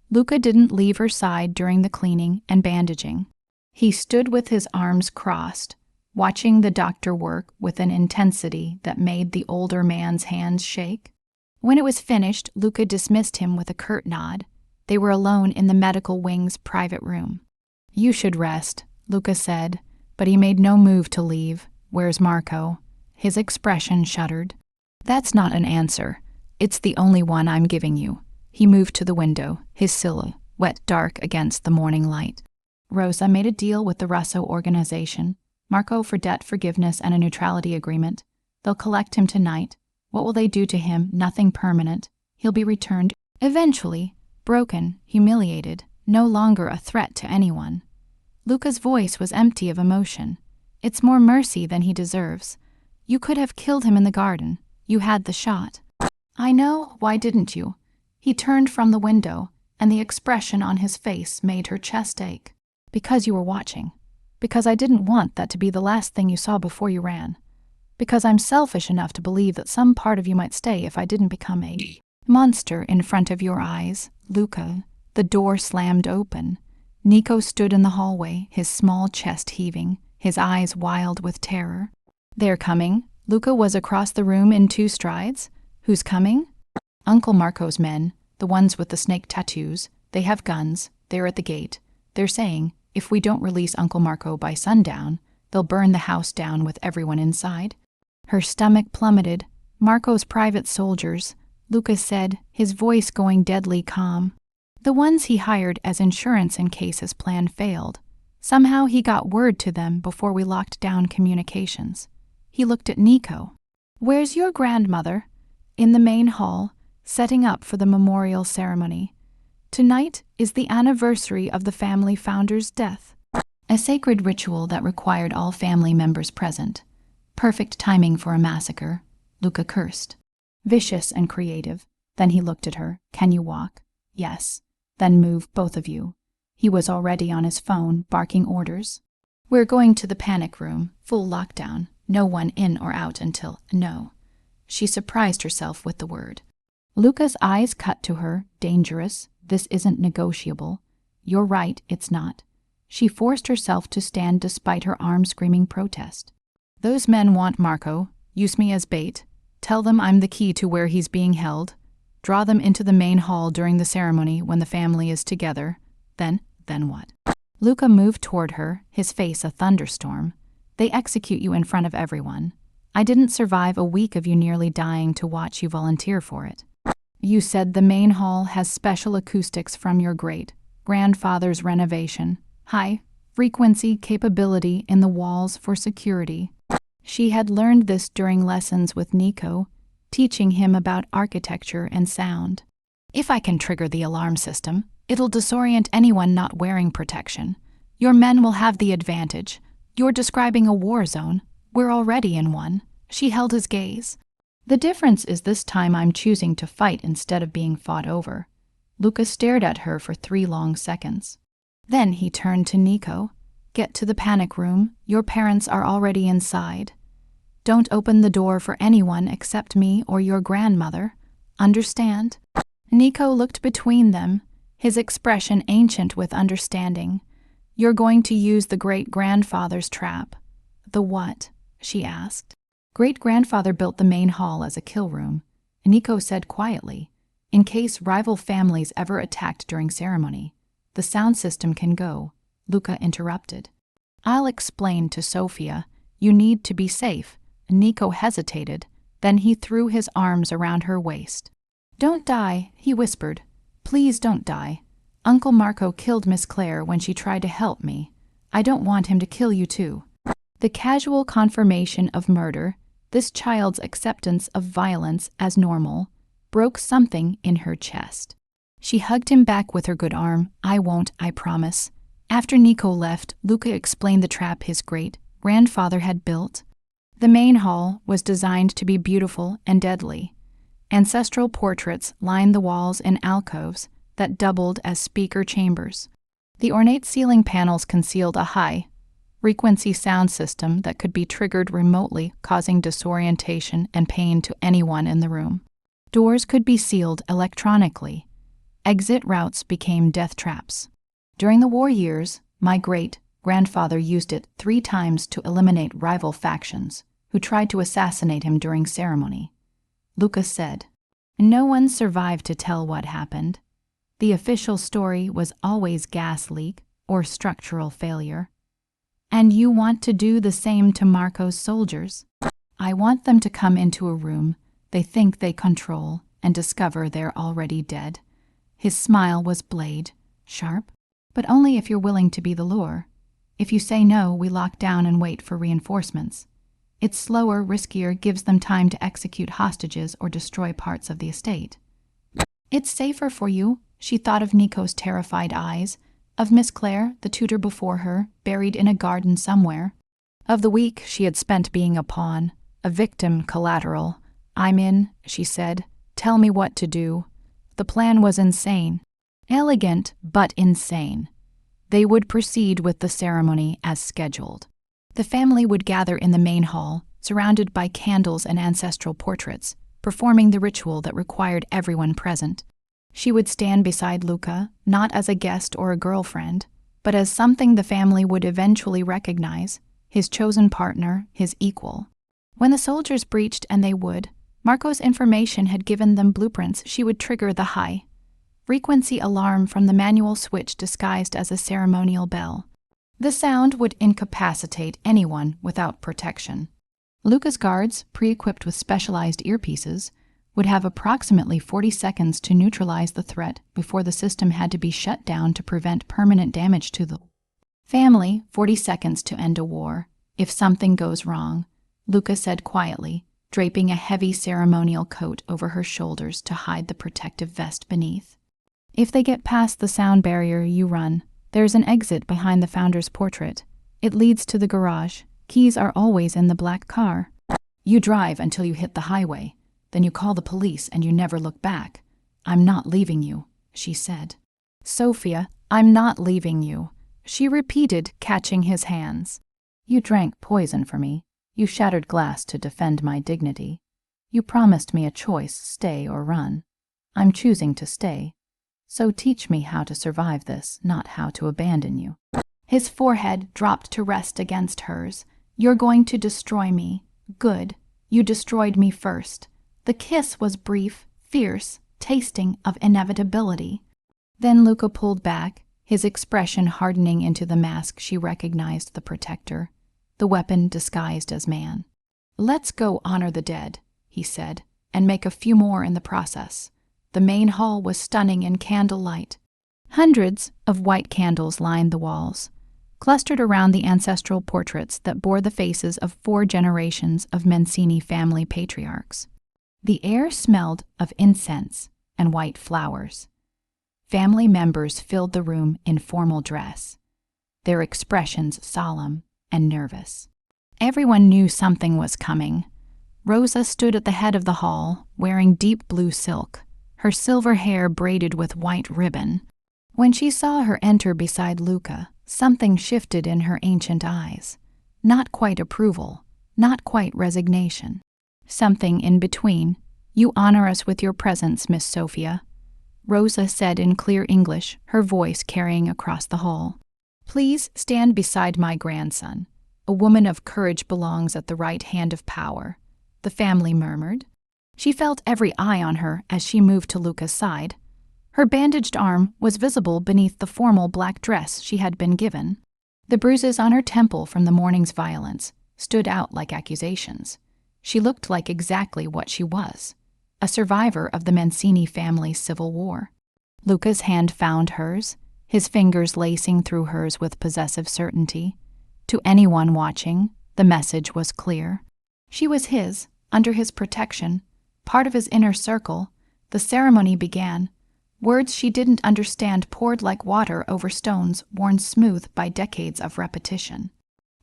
Luca didn't leave her side during the cleaning and bandaging. He stood with his arms crossed, watching the doctor work with an intensity that made the older man's hands shake. When it was finished, Luca dismissed him with a curt nod. They were alone in the medical wing's private room. "You should rest," Luca said, but he made no move to leave. "Where's Marco?" His expression shuddered. "That's not an answer. It's the only one I'm giving you." He moved to the window, his silhouette dark against the morning light. "Rosa made a deal with the Russo organization. Marco for debt forgiveness and a neutrality agreement. They'll collect him tonight. What will they do to him? Nothing permanent. He'll be returned eventually, broken, humiliated, no longer a threat to anyone." Luca's voice was empty of emotion. "It's more mercy than he deserves. You could have killed him in the garden. You had the shot." "I know. Why didn't you?" He turned from the window, and the expression on his face made her chest ache. "Because you were watching. Because I didn't want that to be the last thing you saw before you ran. Because I'm selfish enough to believe that some part of you might stay if I didn't become a monster in front of your eyes." Luca. The door slammed open. Nico stood in the hallway, his small chest heaving, his eyes wild with terror. "They're coming." Luca was across the room in 2 strides. "Who's coming?" "Uncle Marco's men, the ones with the snake tattoos. They have guns. They're at the gate. They're saying, if we don't release Uncle Marco by sundown, they'll burn the house down with everyone inside." Her stomach plummeted. "Marco's private soldiers," Lucas said, his voice going deadly calm. "The ones he hired as insurance in case his plan failed. Somehow he got word to them before we locked down communications." He looked at Nico. "Where's your grandmother?" "In the main hall, setting up for the memorial ceremony. Tonight is the anniversary of the family founder's death." A sacred ritual that required all family members present. Perfect timing for a massacre. Luca cursed. Vicious and creative. Then he looked at her. "Can you walk?" "Yes." "Then move, both of you." He was already on his phone, barking orders. "We're going to the panic room. Full lockdown. No one in or out until no." She surprised herself with the word. Luca's eyes cut to her. "Dangerous. This isn't negotiable." "You're right, it's not." She forced herself to stand despite her arm screaming protest. "Those men want Marco. Use me as bait. Tell them I'm the key to where he's being held. Draw them into the main hall during the ceremony when the family is together. Then what?" Luca moved toward her, his face a thunderstorm. "They execute you in front of everyone. I didn't survive a week of you nearly dying to watch you volunteer for it. You said the main hall has special acoustics from your great-grandfather's renovation. High-frequency capability in the walls for security." She had learned this during lessons with Nico, teaching him about architecture and sound. "If I can trigger the alarm system, it'll disorient anyone not wearing protection. Your men will have the advantage. You're describing a war zone. We're already in one." She held his gaze. "The difference is this time I'm choosing to fight instead of being fought over." Luca stared at her for 3 long seconds. Then he turned to Nico. "Get to the panic room. Your parents are already inside. Don't open the door for anyone except me or your grandmother. Understand?" Nico looked between them, his expression ancient with understanding. "You're going to use the great-grandfather's trap." "The what?" she asked. "Great-grandfather built the main hall as a kill room," Nico said quietly, "in case rival families ever attacked during ceremony. The sound system can go." Luca interrupted. "I'll explain to Sofia. You need to be safe." Nico hesitated, then he threw his arms around her waist. "Don't die," he whispered. "Please don't die. Uncle Marco killed Miss Claire when she tried to help me. I don't want him to kill you too." The casual confirmation of murder, this child's acceptance of violence as normal, broke something in her chest. She hugged him back with her good arm. "I won't, I promise." After Nico left, Luca explained the trap his great-grandfather had built. The main hall was designed to be beautiful and deadly. Ancestral portraits lined the walls in alcoves that doubled as speaker chambers. The ornate ceiling panels concealed a high-frequency sound system that could be triggered remotely, causing disorientation and pain to anyone in the room. Doors could be sealed electronically. Exit routes became death traps. During the war years, my great-grandfather used it 3 times to eliminate rival factions who tried to assassinate him during ceremony. Lucas said. No one survived to tell what happened. The official story was always gas leak or structural failure. And you want to do the same to Marco's soldiers? I want them to come into a room they think they control and discover they're already dead. His smile was blade, sharp, but only if you're willing to be the lure. If you say no, we lock down and wait for reinforcements. It's slower, riskier, gives them time to execute hostages or destroy parts of the estate. It's safer for you. She thought of Nico's terrified eyes, of Miss Claire, the tutor before her, buried in a garden somewhere, of the week she had spent being a pawn, a victim collateral. "I'm in," she said. "Tell me what to do." The plan was insane. Elegant, but insane. They would proceed with the ceremony as scheduled. The family would gather in the main hall, surrounded by candles and ancestral portraits, performing the ritual that required everyone present. She would stand beside Luca, not as a guest or a girlfriend, but as something the family would eventually recognize, his chosen partner, his equal. When the soldiers breached, and they would, Marco's information had given them blueprints. She would trigger the high-frequency alarm from the manual switch disguised as a ceremonial bell. The sound would incapacitate anyone without protection. Luca's guards, pre-equipped with specialized earpieces, would have approximately 40 seconds to neutralize the threat before the system had to be shut down to prevent permanent damage to the family. 40 seconds to end a war. If something goes wrong, Luca said quietly, draping a heavy ceremonial coat over her shoulders to hide the protective vest beneath. If they get past the sound barrier, you run. There's an exit behind the founder's portrait. It leads to the garage. Keys are always in the black car. You drive until you hit the highway. Then you call the police and you never look back. "I'm not leaving you," she said. "Sophia, I'm not leaving you," she repeated, catching his hands. "You drank poison for me. You shattered glass to defend my dignity. You promised me a choice, stay or run. I'm choosing to stay. So teach me how to survive this, not how to abandon you." His forehead dropped to rest against hers. "You're going to destroy me. Good. You destroyed me first." The kiss was brief, fierce, tasting of inevitability. Then Luca pulled back, his expression hardening into the mask she recognized the protector, the weapon disguised as man. "Let's go honor the dead," he said, "and make a few more in the process." The main hall was stunning in candlelight. Hundreds of white candles lined the walls, clustered around the ancestral portraits that bore the faces of 4 generations of Mancini family patriarchs. The air smelled of incense and white flowers. Family members filled the room in formal dress, their expressions solemn and nervous. Everyone knew something was coming. Rosa stood at the head of the hall, wearing deep blue silk, her silver hair braided with white ribbon. When she saw her enter beside Luca, something shifted in her ancient eyes. Not quite approval, not quite resignation. Something in between. "You honor us with your presence, Miss Sophia," Rosa said in clear English, her voice carrying across the hall. "Please stand beside my grandson. A woman of courage belongs at the right hand of power," the family murmured. She felt every eye on her as she moved to Luca's side. Her bandaged arm was visible beneath the formal black dress she had been given. The bruises on her temple from the morning's violence stood out like accusations. She looked like exactly what she was, a survivor of the Mancini family's civil war. Luca's hand found hers, his fingers lacing through hers with possessive certainty. To anyone watching, The message was clear. She was his, under his protection, part of his inner circle. The ceremony began. Words she didn't understand poured like water over stones worn smooth by decades of repetition.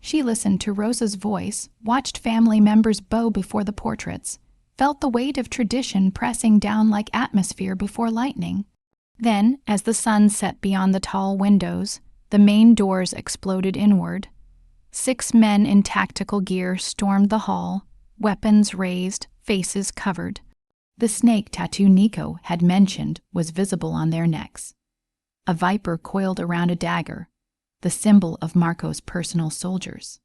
She listened to Rosa's voice, watched family members bow before the portraits, felt the weight of tradition pressing down like atmosphere before lightning. Then, as the sun set beyond the tall windows, the main doors exploded inward. 6 men in tactical gear stormed the hall, weapons raised, faces covered. The snake tattoo Nico had mentioned was visible on their necks. A viper coiled around a dagger, the symbol of Marco's personal soldiers.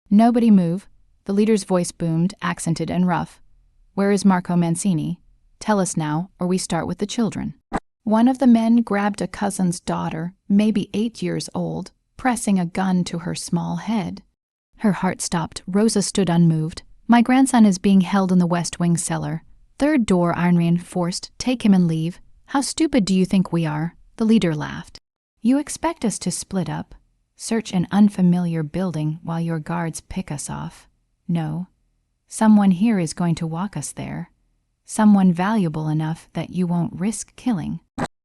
"Nobody move," the leader's voice boomed, accented and rough. "Where is Marco Mancini? Tell us now, or we start with the children." One of the men grabbed a cousin's daughter, maybe 8 years old, pressing a gun to her small head. Her heart stopped. Rosa stood unmoved. "My grandson is being held in the West Wing cellar. 3rd door iron reinforced. Take him and leave." "How stupid do you think we are?" The leader laughed. "You expect us to split up, search an unfamiliar building while your guards pick us off? No. Someone here is going to walk us there. Someone valuable enough that you won't risk killing."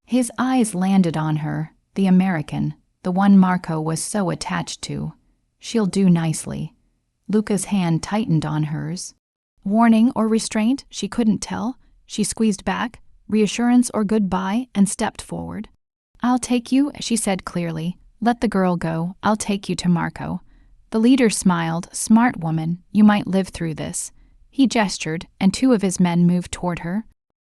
His eyes landed on her, the American, the one Marco was so attached to. "She'll do nicely." Luca's hand tightened on hers. Warning or restraint, she couldn't tell. She squeezed back, reassurance or goodbye, and stepped forward. "I'll take you," she said clearly. "Let the girl go. I'll take you to Marco." The leader smiled. "Smart woman, you might live through this." He gestured, and 2 of his men moved toward her.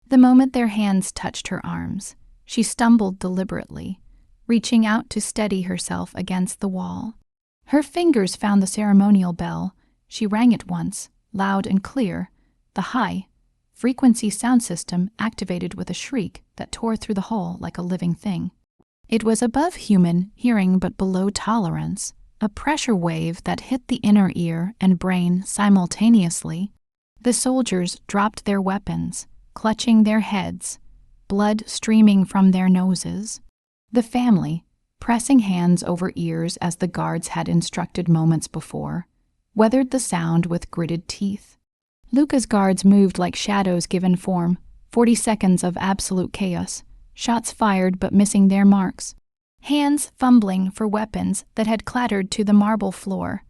The moment their hands touched her arms, she stumbled deliberately, reaching out to steady herself against the wall. Her fingers found the ceremonial bell. She rang it once, loud and clear, the high-frequency sound system activated with a shriek that tore through the hall like a living thing. It was above human hearing but below tolerance, a pressure wave that hit the inner ear and brain simultaneously. The soldiers dropped their weapons, clutching their heads, blood streaming from their noses. The family, pressing hands over ears as the guards had instructed moments before, weathered the sound with gritted teeth. Luca's guards moved like shadows given form, 40 seconds of absolute chaos, shots fired but missing their marks, hands fumbling for weapons that had clattered to the marble floor,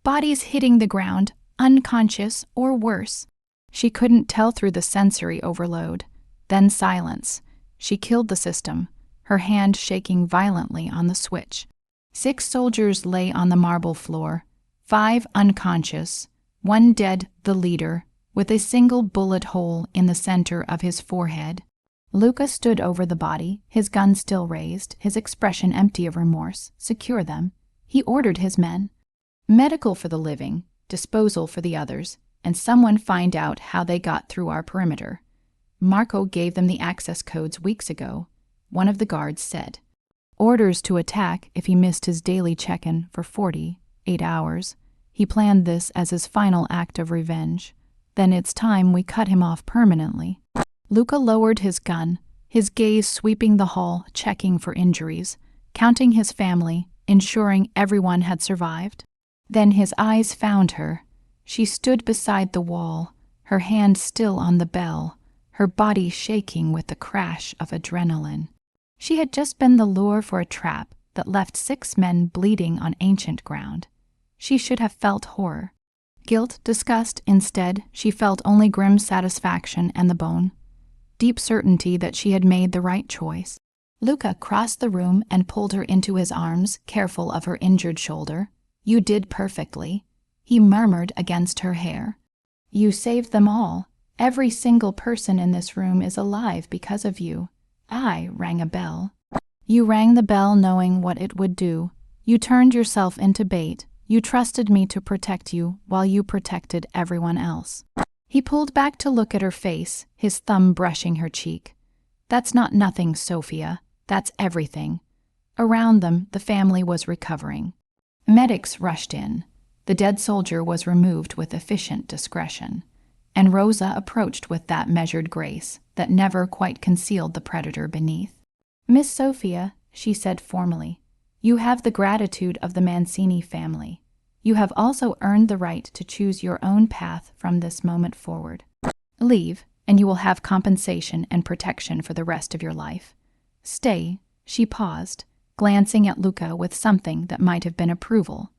bodies hitting the ground, unconscious or worse. She couldn't tell through the sensory overload. Then silence. She killed the system, her hand shaking violently on the switch. 6 soldiers lay on the marble floor, 5 unconscious, 1 dead, the leader, with a single bullet hole in the center of his forehead. Luca stood over the body, his gun still raised, his expression empty of remorse. "Secure them." He ordered his men. "Medical for the living, disposal for the others, and someone find out how they got through our perimeter." Marco gave them the access codes weeks ago, one of the guards said. Orders to attack if he missed his daily check-in for 48 hours. He planned this as his final act of revenge. Then it's time we cut him off permanently. Luca lowered his gun, his gaze sweeping the hall, checking for injuries, counting his family, ensuring everyone had survived. Then his eyes found her. She stood beside the wall, her hand still on the bell, her body shaking with the crash of adrenaline. She had just been the lure for a trap that left 6 men bleeding on ancient ground. She should have felt horror. Guilt, disgust, instead, she felt only grim satisfaction and the bone. Deep certainty that she had made the right choice. Luca crossed the room and pulled her into his arms, careful of her injured shoulder. "You did perfectly," he murmured against her hair. "You saved them all. Every single person in this room is alive because of you." I rang a bell. "You rang the bell knowing what it would do. You turned yourself into bait. You trusted me to protect you while you protected everyone else." He pulled back to look at her face, his thumb brushing her cheek. "That's not nothing, Sophia. That's everything." Around them, the family was recovering. Medics rushed in. The dead soldier was removed with efficient discretion, and Rosa approached with that measured grace that never quite concealed the predator beneath. "Miss Sophia," she said formally, "you have the gratitude of the Mancini family. You have also earned the right to choose your own path from this moment forward. Leave, and you will have compensation and protection for the rest of your life. Stay, she paused, glancing at Luca with something that might have been approval.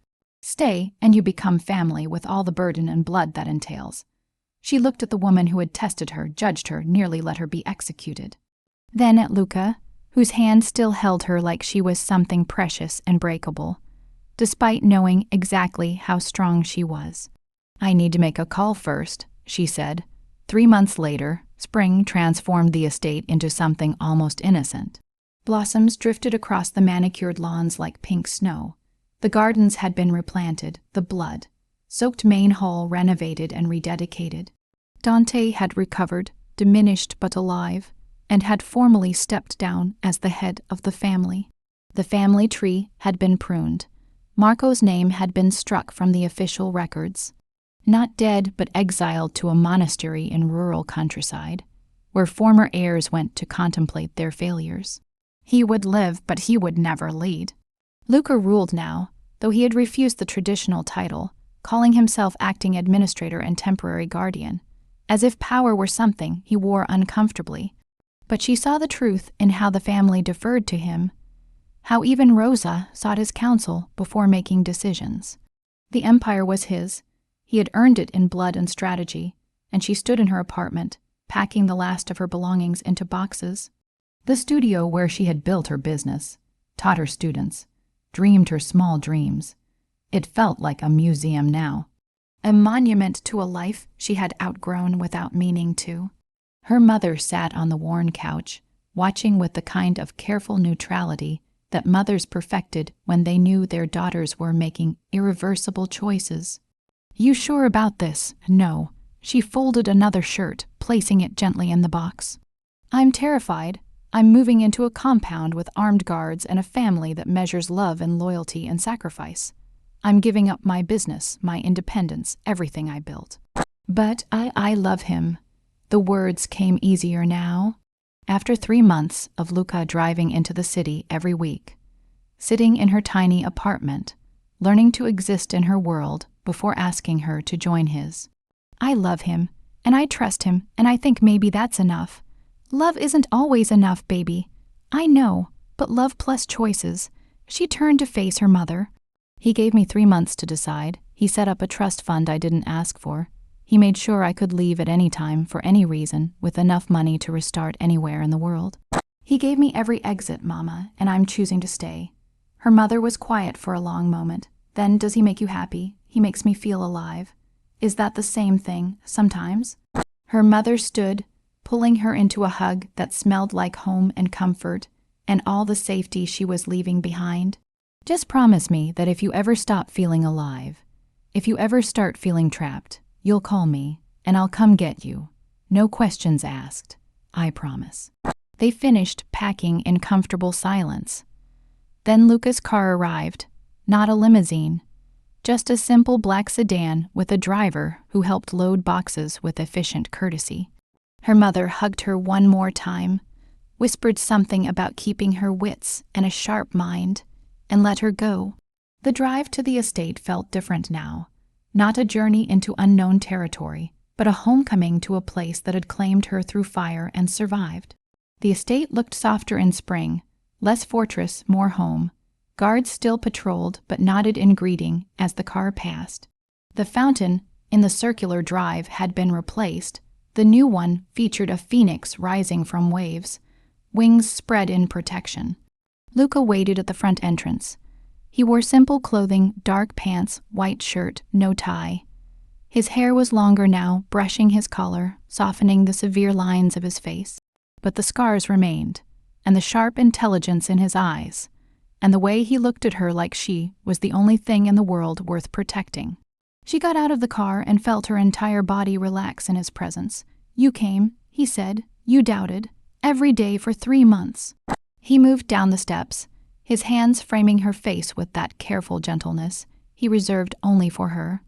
Stay, and you become family with all the burden and blood that entails. She looked at the woman who had tested her, judged her, nearly let her be executed. Then at Luca, whose hand still held her like she was something precious and breakable, despite knowing exactly how strong she was. I need to make a call first, she said. 3 months later, spring transformed the estate into something almost innocent. Blossoms drifted across the manicured lawns like pink snow. The gardens had been replanted, the blood-soaked main hall renovated and rededicated. Dante had recovered, diminished but alive, and had formally stepped down as the head of the family. The family tree had been pruned. Marco's name had been struck from the official records. Not dead, but exiled to a monastery in rural countryside, where former heirs went to contemplate their failures. He would live, but he would never lead. Luca ruled now, though he had refused the traditional title, calling himself acting administrator and temporary guardian, as if power were something he wore uncomfortably. But she saw the truth in how the family deferred to him, how even Rosa sought his counsel before making decisions. The empire was his. He had earned it in blood and strategy, and she stood in her apartment, packing the last of her belongings into boxes. The studio where she had built her business, taught her students, dreamed her small dreams. It felt like a museum now, a monument to a life she had outgrown without meaning to. Her mother sat on the worn couch, watching with the kind of careful neutrality that mothers perfected when they knew their daughters were making irreversible choices. You sure about this? No. She folded another shirt, placing it gently in the box. I'm terrified. I'm moving into a compound with armed guards and a family that measures love and loyalty and sacrifice. I'm giving up my business, my independence, everything I built. But I love him. The words came easier now. After 3 months of Luca driving into the city every week, sitting in her tiny apartment, learning to exist in her world before asking her to join his. I love him, and I trust him, and I think maybe that's enough. Love isn't always enough, baby. I know, but love plus choices. She turned to face her mother. He gave me 3 months to decide. He set up a trust fund I didn't ask for. He made sure I could leave at any time for any reason with enough money to restart anywhere in the world. He gave me every exit, Mama, and I'm choosing to stay. Her mother was quiet for a long moment. Then, does he make you happy? He makes me feel alive. Is that the same thing, sometimes? Her mother stood, pulling her into a hug that smelled like home and comfort, and all the safety she was leaving behind. Just promise me that if you ever stop feeling alive, if you ever start feeling trapped, you'll call me, and I'll come get you. No questions asked. I promise. They finished packing in comfortable silence. Then Luca's car arrived. Not a limousine. Just a simple black sedan with a driver who helped load boxes with efficient courtesy. Her mother hugged her one more time, whispered something about keeping her wits and a sharp mind, and let her go. The drive to the estate felt different now. Not a journey into unknown territory, but a homecoming to a place that had claimed her through fire and survived. The estate looked softer in spring, less fortress, more home. Guards still patrolled but nodded in greeting as the car passed. The fountain in the circular drive had been replaced. The new one featured a phoenix rising from waves, wings spread in protection. Luca waited at the front entrance. He wore simple clothing, dark pants, white shirt, no tie. His hair was longer now, brushing his collar, softening the severe lines of his face. But the scars remained, and the sharp intelligence in his eyes, and the way he looked at her like she was the only thing in the world worth protecting. She got out of the car and felt her entire body relax in his presence. You came, he said. You doubted. Every day for 3 months. He moved down the steps, his hands framing her face with that careful gentleness he reserved only for her.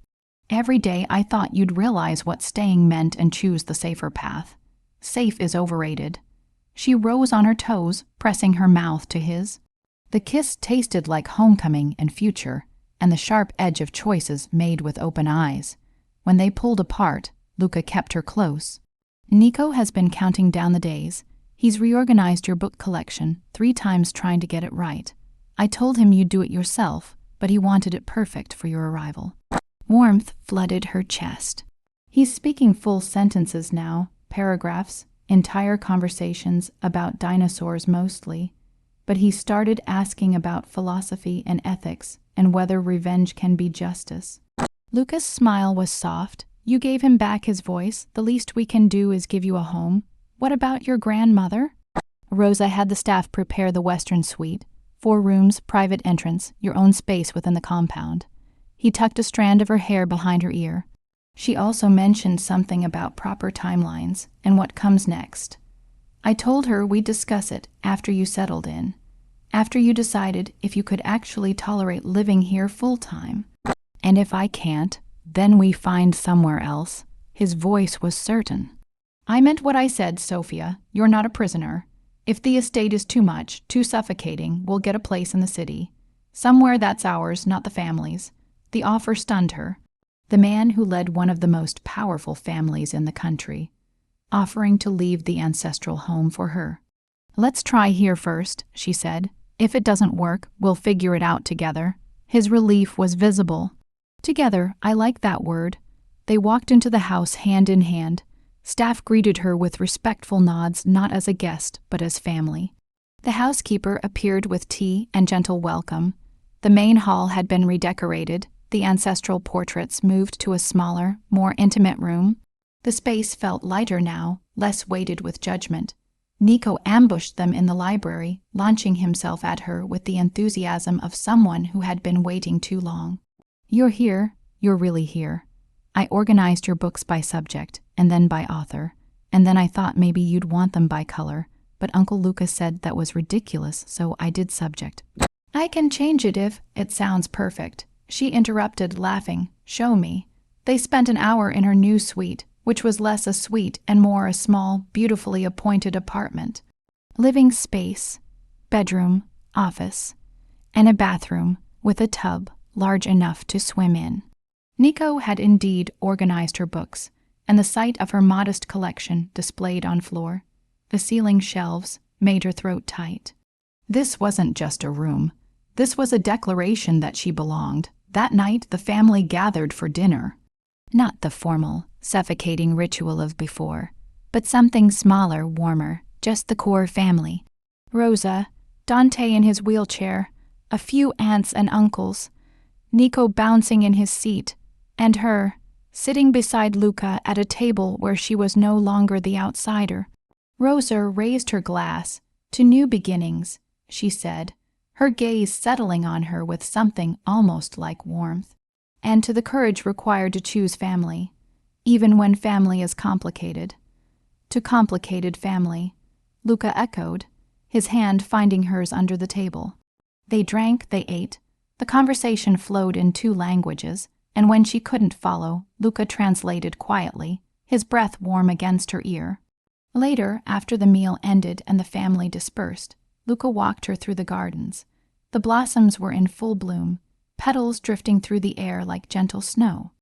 Every day I thought you'd realize what staying meant and choose the safer path. Safe is overrated. She rose on her toes, pressing her mouth to his. The kiss tasted like homecoming and future, and the sharp edge of choices made with open eyes. When they pulled apart, Luca kept her close. Nico has been counting down the days. He's reorganized your book collection 3 times trying to get it right. I told him you'd do it yourself, but he wanted it perfect for your arrival. Warmth flooded her chest. He's speaking full sentences now, paragraphs, entire conversations about dinosaurs mostly, but he started asking about philosophy and ethics and whether revenge can be justice. Luca's smile was soft. You gave him back his voice. The least we can do is give you a home. What about your grandmother? Rosa had the staff prepare the Western suite. 4 rooms, private entrance, your own space within the compound. He tucked a strand of her hair behind her ear. She also mentioned something about proper timelines and what comes next. I told her we'd discuss it after you settled in, after you decided if you could actually tolerate living here full-time. And if I can't, then we find somewhere else. His voice was certain. I meant what I said, Sophia. You're not a prisoner. If the estate is too much, too suffocating, we'll get a place in the city. Somewhere that's ours, not the family's. The offer stunned her. The man who led one of the most powerful families in the country, offering to leave the ancestral home for her. Let's try here first, she said. If it doesn't work, we'll figure it out together. His relief was visible. Together, I like that word. They walked into the house hand in hand. Staff greeted her with respectful nods, not as a guest, but as family. The housekeeper appeared with tea and gentle welcome. The main hall had been redecorated. The ancestral portraits moved to a smaller, more intimate room. The space felt lighter now, less weighted with judgment. Nico ambushed them in the library, launching himself at her with the enthusiasm of someone who had been waiting too long. You're here. You're really here. I organized your books by subject, and then by author, and then I thought maybe you'd want them by color, but Uncle Lucas said that was ridiculous, so I did subject. I can change it if it sounds perfect. She interrupted, laughing. Show me. They spent an hour in her new suite, which was less a suite and more a small, beautifully appointed apartment. Living space, bedroom, office, and a bathroom with a tub large enough to swim in. Nico had indeed organized her books, and the sight of her modest collection displayed on floor, the ceiling shelves, made her throat tight. This wasn't just a room. This was a declaration that she belonged. That night, the family gathered for dinner. Not the formal, suffocating ritual of before, but something smaller, warmer, just the core family. Rosa, Dante in his wheelchair, a few aunts and uncles, Nico bouncing in his seat, and her, sitting beside Luca at a table where she was no longer the outsider. Rosa raised her glass. To new beginnings, she said, her gaze settling on her with something almost like warmth, and to the courage required to choose family, even when family is complicated. To complicated family, Luca echoed, his hand finding hers under the table. They drank, they ate. The conversation flowed in 2 languages, and when she couldn't follow, Luca translated quietly, his breath warm against her ear. Later, after the meal ended and the family dispersed, Luca walked her through the gardens. The blossoms were in full bloom, petals drifting through the air like gentle snow.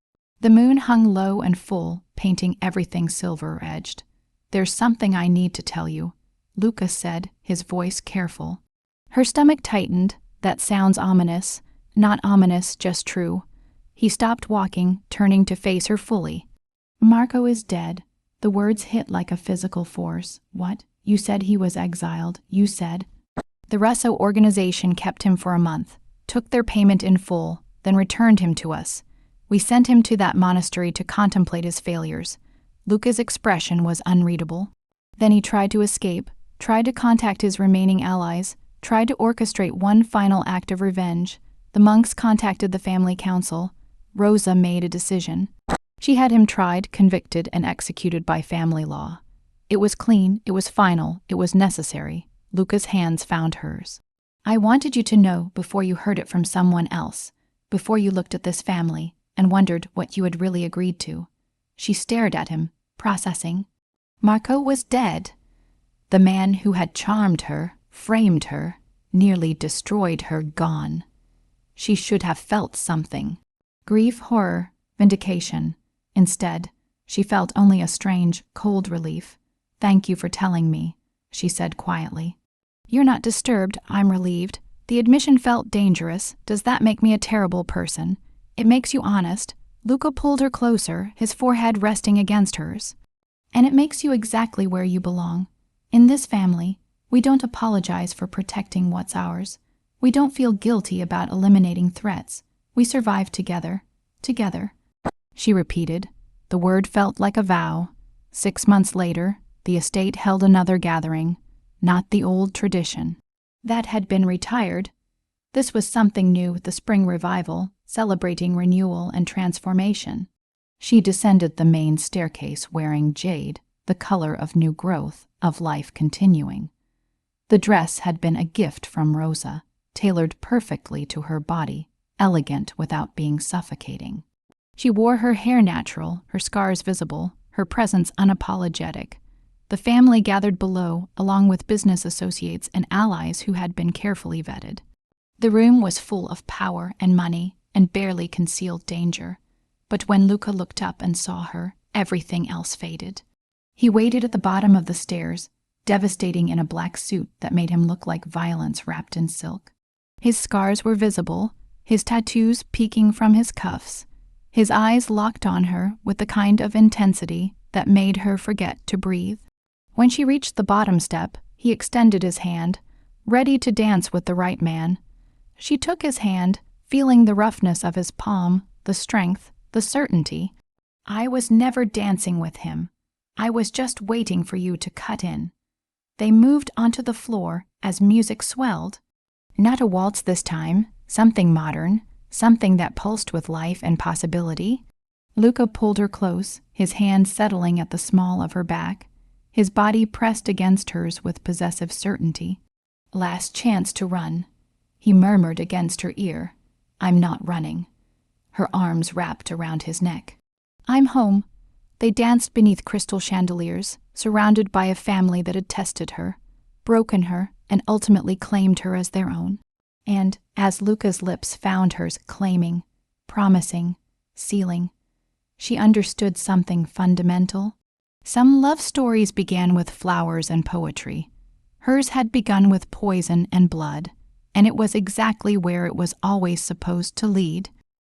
The moon hung low and full, painting everything silver-edged. There's something I need to tell you, Luca said, his voice careful. Her stomach tightened. That sounds ominous. Not ominous, just true. He stopped walking, turning to face her fully. Marco is dead. The words hit like a physical force. What? You said he was exiled. You said... The Russo organization kept him for a month, took their payment in full, then returned him to us. We sent him to that monastery to contemplate his failures. Luca's expression was unreadable. Then he tried to escape, tried to contact his remaining allies, tried to orchestrate one final act of revenge. The monks contacted the family council. Rosa made a decision. She had him tried, convicted, and executed by family law. It was clean, it was final, it was necessary. Luca's hands found hers. I wanted you to know before you heard it from someone else, before you looked at this family and wondered what you had really agreed to. She stared at him, processing. Marco was dead. The man who had charmed her, framed her, nearly destroyed her, gone. She should have felt something. Grief, horror, vindication. Instead, she felt only a strange, cold relief. "Thank you for telling me," she said quietly. "You're not disturbed, I'm relieved. The admission felt dangerous. Does that make me a terrible person? It makes you honest." Luca pulled her closer, his forehead resting against hers. "And it makes you exactly where you belong. In this family, we don't apologize for protecting what's ours. We don't feel guilty about eliminating threats. We survive together. Together." She repeated. The word felt like a vow. 6 months later, the estate held another gathering, not the old tradition. That had been retired. This was something new, the spring revival, celebrating renewal and transformation. She descended the main staircase wearing jade, the color of new growth, of life continuing. The dress had been a gift from Rosa, tailored perfectly to her body, elegant without being suffocating. She wore her hair natural, her scars visible, her presence unapologetic. The family gathered below, along with business associates and allies who had been carefully vetted. The room was full of power and money and barely concealed danger. But when Luca looked up and saw her, everything else faded. He waited at the bottom of the stairs, devastating in a black suit that made him look like violence wrapped in silk. His scars were visible, his tattoos peeking from his cuffs. His eyes locked on her with the kind of intensity that made her forget to breathe. When she reached the bottom step, he extended his hand, ready to dance with the right man. She took his hand, feeling the roughness of his palm, the strength, the certainty. "I was never dancing with him. I was just waiting for you to cut in." They moved onto the floor as music swelled. Not a waltz this time, something modern, something that pulsed with life and possibility. Luca pulled her close, his hand settling at the small of her back, his body pressed against hers with possessive certainty. "Last chance to run," he murmured against her ear. "I'm not running." Her arms wrapped around his neck. "I'm home." They danced beneath crystal chandeliers, surrounded by a family that had tested her, broken her, and ultimately claimed her as their own. And as Luca's lips found hers, claiming, promising, sealing, she understood something fundamental. Some love stories began with flowers and poetry. Hers had begun with poison and blood, and it was exactly where it was always supposed to lead.